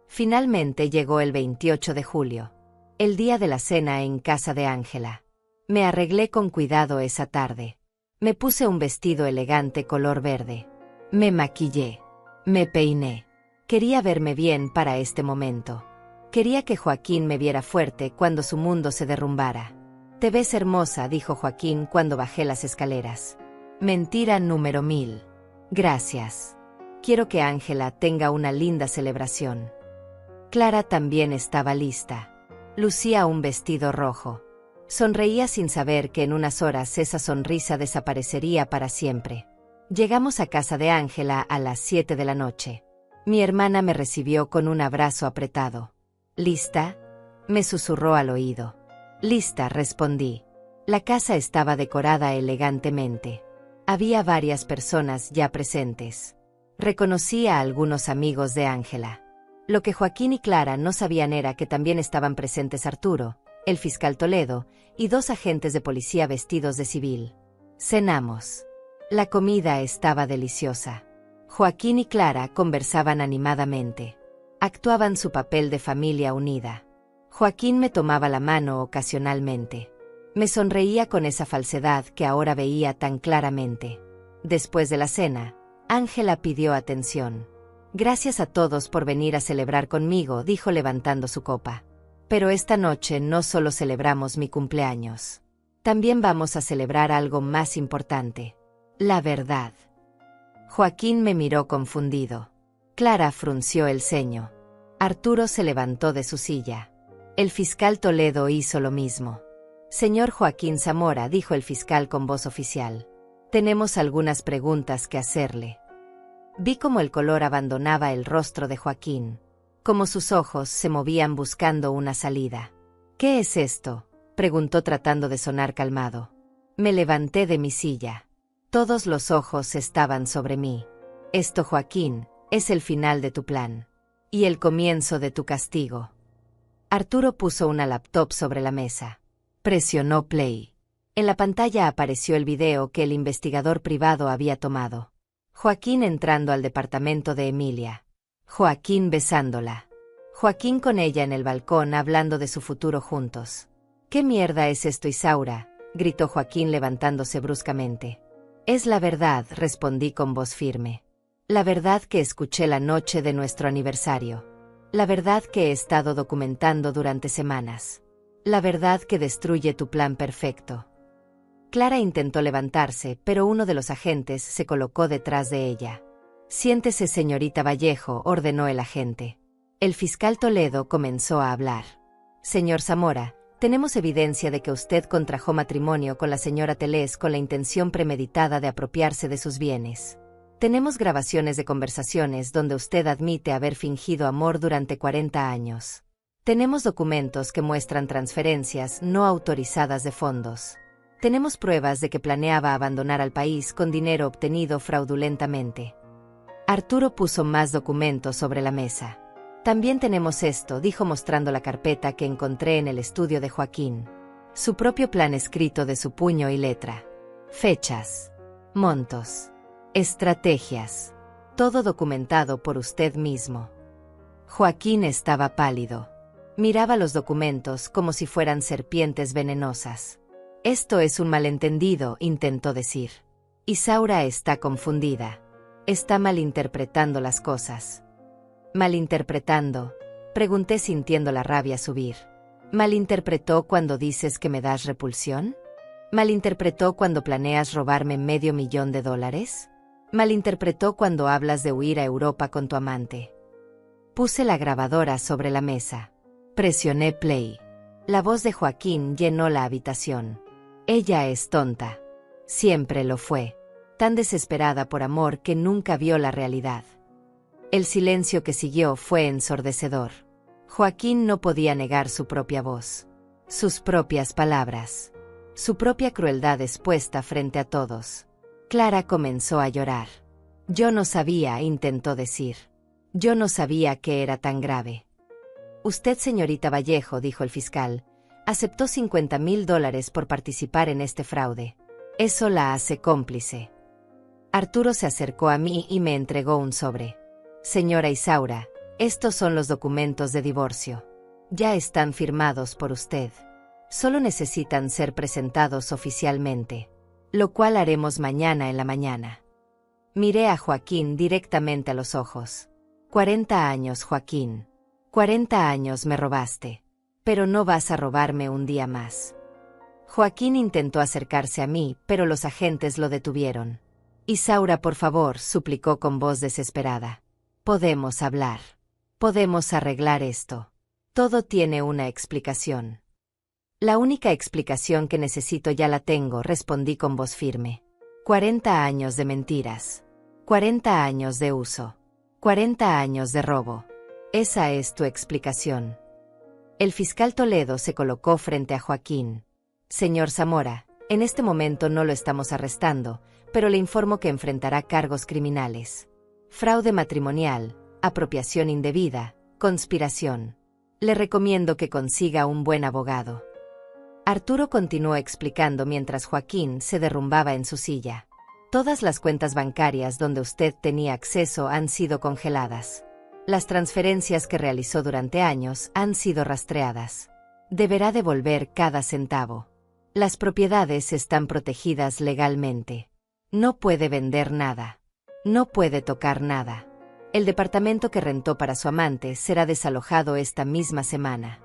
Finalmente llegó el 28 de julio. El día de la cena en casa de Ángela. Me arreglé con cuidado esa tarde. Me puse un vestido elegante color verde. Me maquillé. Me peiné. Quería verme bien para este momento. Quería que Joaquín me viera fuerte cuando su mundo se derrumbara. «Te ves hermosa», dijo Joaquín cuando bajé las escaleras. Mentira número 1000. Gracias. Quiero que Ángela tenga una linda celebración. Clara también estaba lista. Lucía un vestido rojo. Sonreía sin saber que en unas horas esa sonrisa desaparecería para siempre. Llegamos a casa de Ángela a las 7 de la noche. Mi hermana me recibió con un abrazo apretado. «¿Lista?», me susurró al oído. «Lista», respondí. La casa estaba decorada elegantemente. Había varias personas ya presentes. Reconocí a algunos amigos de Ángela. Lo que Joaquín y Clara no sabían era que también estaban presentes Arturo, el fiscal Toledo, y 2 agentes de policía vestidos de civil. Cenamos. La comida estaba deliciosa. Joaquín y Clara conversaban animadamente. Actuaban su papel de familia unida. Joaquín me tomaba la mano ocasionalmente. Me sonreía con esa falsedad que ahora veía tan claramente. Después de la cena, Ángela pidió atención. «Gracias a todos por venir a celebrar conmigo», dijo levantando su copa. «Pero esta noche no solo celebramos mi cumpleaños. También vamos a celebrar algo más importante. La verdad». Joaquín me miró confundido. Clara frunció el ceño. Arturo se levantó de su silla. El fiscal Toledo hizo lo mismo. «Señor Joaquín Zamora», dijo el fiscal con voz oficial. «Tenemos algunas preguntas que hacerle». Vi cómo el color abandonaba el rostro de Joaquín, cómo sus ojos se movían buscando una salida. «¿Qué es esto?», preguntó tratando de sonar calmado. Me levanté de mi silla. Todos los ojos estaban sobre mí. «Esto, Joaquín, es el final de tu plan. Y el comienzo de tu castigo». Arturo puso una laptop sobre la mesa. Presionó play. En la pantalla apareció el video que el investigador privado había tomado. Joaquín entrando al departamento de Emilia. Joaquín besándola. Joaquín con ella en el balcón hablando de su futuro juntos. «¿Qué mierda es esto, Isaura?», gritó Joaquín levantándose bruscamente. «Es la verdad», respondí con voz firme. «La verdad que escuché la noche de nuestro aniversario. La verdad que he estado documentando durante semanas. La verdad que destruye tu plan perfecto». Clara intentó levantarse, pero uno de los agentes se colocó detrás de ella. «Siéntese, señorita Vallejo», ordenó el agente. El fiscal Toledo comenzó a hablar. «Señor Zamora, tenemos evidencia de que usted contrajo matrimonio con la señora Telés con la intención premeditada de apropiarse de sus bienes. Tenemos grabaciones de conversaciones donde usted admite haber fingido amor durante 40 años. Tenemos documentos que muestran transferencias no autorizadas de fondos. Tenemos pruebas de que planeaba abandonar al país con dinero obtenido fraudulentamente». Arturo puso más documentos sobre la mesa. «También tenemos esto», dijo mostrando la carpeta que encontré en el estudio de Joaquín. Su propio plan escrito de su puño y letra. Fechas. Montos. Estrategias. Todo documentado por usted mismo. Joaquín estaba pálido. Miraba los documentos como si fueran serpientes venenosas. «Esto es un malentendido», intentó decir. «Isaura está confundida. Está malinterpretando las cosas». «¿Malinterpretando?», pregunté sintiendo la rabia subir. «¿Malinterpretó cuando dices que me das repulsión? ¿Malinterpretó cuando planeas robarme $500,000? ¿Malinterpretó cuando hablas de huir a Europa con tu amante?». Puse la grabadora sobre la mesa. Presioné play. La voz de Joaquín llenó la habitación. «Ella es tonta. Siempre lo fue. Tan desesperada por amor que nunca vio la realidad». El silencio que siguió fue ensordecedor. Joaquín no podía negar su propia voz, sus propias palabras, su propia crueldad expuesta frente a todos. Clara comenzó a llorar. «Yo no sabía», intentó decir. «Yo no sabía que era tan grave». «Usted, señorita Vallejo», dijo el fiscal, Aceptó $50.000 por participar en este fraude. Eso la hace cómplice. Arturo se acercó a mí y me entregó un sobre. Señora Isaura, estos son los documentos de divorcio. Ya están firmados por usted. Solo necesitan ser presentados oficialmente, lo cual haremos mañana en la mañana. Miré a Joaquín directamente a los ojos. 40 años, Joaquín. 40 años me robaste. Pero no vas a robarme un día más. Joaquín intentó acercarse a mí, pero los agentes lo detuvieron. Isaura, por favor, suplicó con voz desesperada. Podemos hablar. Podemos arreglar esto. Todo tiene una explicación. La única explicación que necesito ya la tengo, respondí con voz firme. 40 años de mentiras. 40 años de uso. 40 años de robo. Esa es tu explicación. El fiscal Toledo se colocó frente a Joaquín. Señor Zamora, en este momento no lo estamos arrestando, pero le informo que enfrentará cargos criminales. Fraude matrimonial, apropiación indebida, conspiración. Le recomiendo que consiga un buen abogado. Arturo continuó explicando mientras Joaquín se derrumbaba en su silla. Todas las cuentas bancarias donde usted tenía acceso han sido congeladas. Las transferencias que realizó durante años han sido rastreadas. Deberá devolver cada centavo. Las propiedades están protegidas legalmente. No puede vender nada. No puede tocar nada. El departamento que rentó para su amante será desalojado esta misma semana.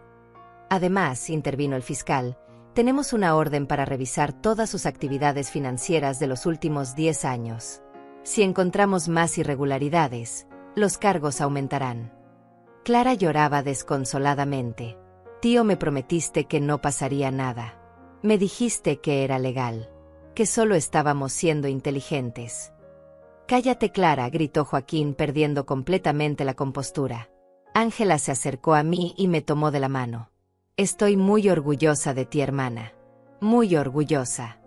Además, intervino el fiscal, tenemos una orden para revisar todas sus actividades financieras de los últimos 10 años. Si encontramos más irregularidades, los cargos aumentarán. Clara lloraba desconsoladamente. Tío, me prometiste que no pasaría nada. Me dijiste que era legal, que solo estábamos siendo inteligentes. Cállate, Clara, gritó Joaquín perdiendo completamente la compostura. Ángela se acercó a mí y me tomó de la mano. Estoy muy orgullosa de ti, hermana. Muy orgullosa.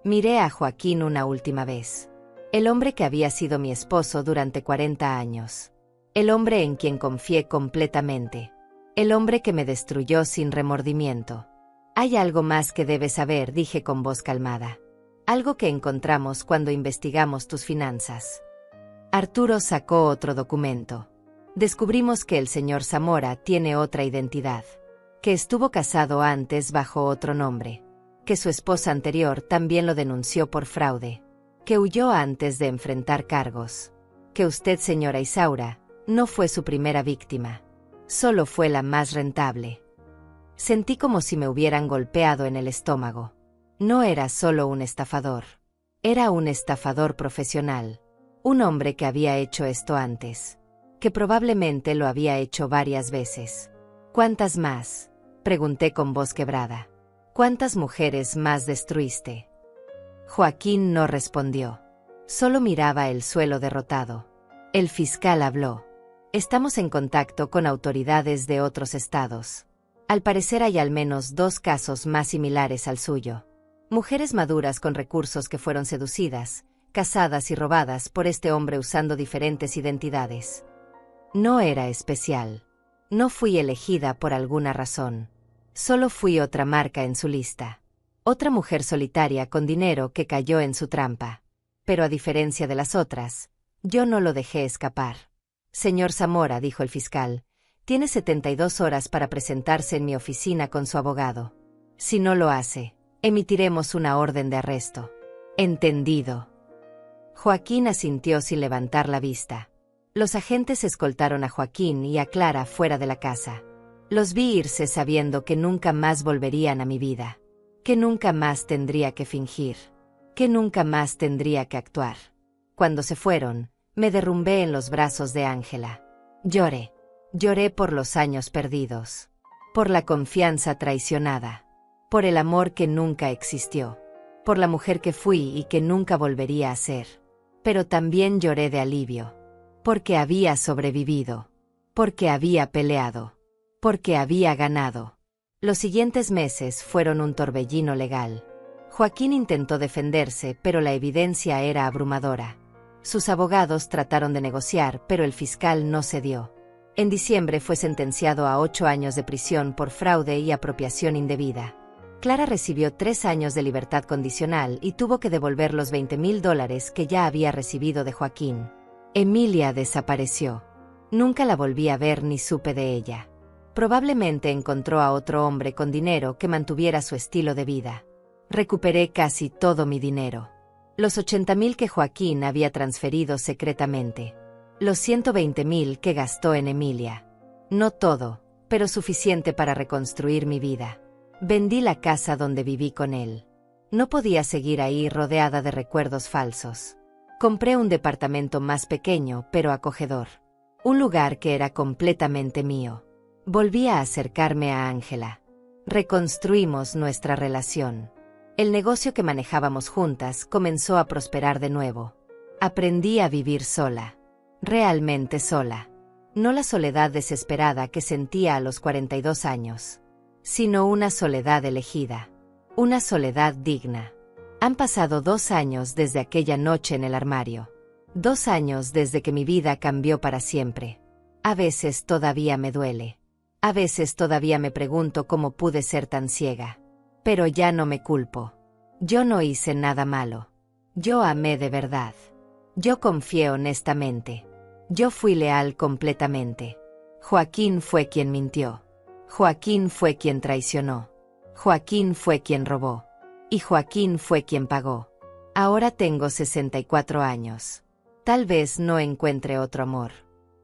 Miré a Joaquín una última vez. El hombre que había sido mi esposo durante 40 años. El hombre en quien confié completamente. El hombre que me destruyó sin remordimiento. Hay algo más que debes saber, dije con voz calmada. Algo que encontramos cuando investigamos tus finanzas. Arturo sacó otro documento. Descubrimos que el señor Zamora tiene otra identidad. Que estuvo casado antes bajo otro nombre. Que su esposa anterior también lo denunció por fraude. Que huyó antes de enfrentar cargos. Que usted, señora Isaura, no fue su primera víctima. Solo fue la más rentable. Sentí como si me hubieran golpeado en el estómago. No era solo un estafador. Era un estafador profesional. Un hombre que había hecho esto antes. Que probablemente lo había hecho varias veces. ¿Cuántas más? Pregunté con voz quebrada. ¿Cuántas mujeres más destruiste? Joaquín no respondió. Solo miraba el suelo derrotado. El fiscal habló. Estamos en contacto con autoridades de otros estados. Al parecer hay al menos 2 casos más similares al suyo. Mujeres maduras con recursos que fueron seducidas, casadas y robadas por este hombre usando diferentes identidades. No era especial. No fui elegida por alguna razón. Solo fui otra marca en su lista. Otra mujer solitaria con dinero que cayó en su trampa. Pero a diferencia de las otras, yo no lo dejé escapar. Señor Zamora, dijo el fiscal, tiene 72 horas para presentarse en mi oficina con su abogado. Si no lo hace, emitiremos una orden de arresto. Entendido. Joaquín asintió sin levantar la vista. Los agentes escoltaron a Joaquín y a Clara fuera de la casa. Los vi irse sabiendo que nunca más volverían a mi vida. Que nunca más tendría que fingir. Que nunca más tendría que actuar. Cuando se fueron, me derrumbé en los brazos de Ángela. Lloré. Lloré por los años perdidos. Por la confianza traicionada. Por el amor que nunca existió. Por la mujer que fui y que nunca volvería a ser. Pero también lloré de alivio. Porque había sobrevivido. Porque había peleado. Porque había ganado. Los siguientes meses fueron un torbellino legal. Joaquín intentó defenderse, pero la evidencia era abrumadora. Sus abogados trataron de negociar, pero el fiscal no cedió. En diciembre fue sentenciado a 8 años de prisión por fraude y apropiación indebida. Clara recibió 3 años de libertad condicional y tuvo que devolver los $20,000 que ya había recibido de Joaquín. Emilia desapareció. Nunca la volví a ver ni supe de ella. Probablemente encontró a otro hombre con dinero que mantuviera su estilo de vida. Recuperé casi todo mi dinero. Los 80,000 que Joaquín había transferido secretamente. Los 120,000 que gastó en Emilia. No todo, pero suficiente para reconstruir mi vida. Vendí la casa donde viví con él. No podía seguir ahí rodeada de recuerdos falsos. Compré un departamento más pequeño pero acogedor. Un lugar que era completamente mío. Volví a acercarme a Ángela. Reconstruimos nuestra relación. El negocio que manejábamos juntas comenzó a prosperar de nuevo. Aprendí a vivir sola. Realmente sola. No la soledad desesperada que sentía a los 42 años, sino una soledad elegida. Una soledad digna. Han pasado 2 años desde aquella noche en el armario. 2 años desde que mi vida cambió para siempre. A veces todavía me duele. A veces todavía me pregunto cómo pude ser tan ciega. Pero ya no me culpo. Yo no hice nada malo. Yo amé de verdad. Yo confié honestamente. Yo fui leal completamente. Joaquín fue quien mintió. Joaquín fue quien traicionó. Joaquín fue quien robó. Y Joaquín fue quien pagó. Ahora tengo 64 años. Tal vez no encuentre otro amor.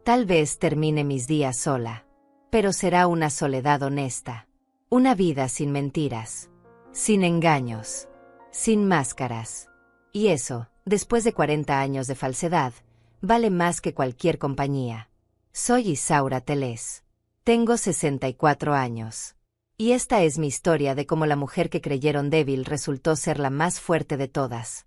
Tal vez termine mis días sola. Pero será una soledad honesta. Una vida sin mentiras. Sin engaños. Sin máscaras. Y eso, después de 40 años de falsedad, vale más que cualquier compañía. Soy Isaura Telés. Tengo 64 años. Y esta es mi historia de cómo la mujer que creyeron débil resultó ser la más fuerte de todas.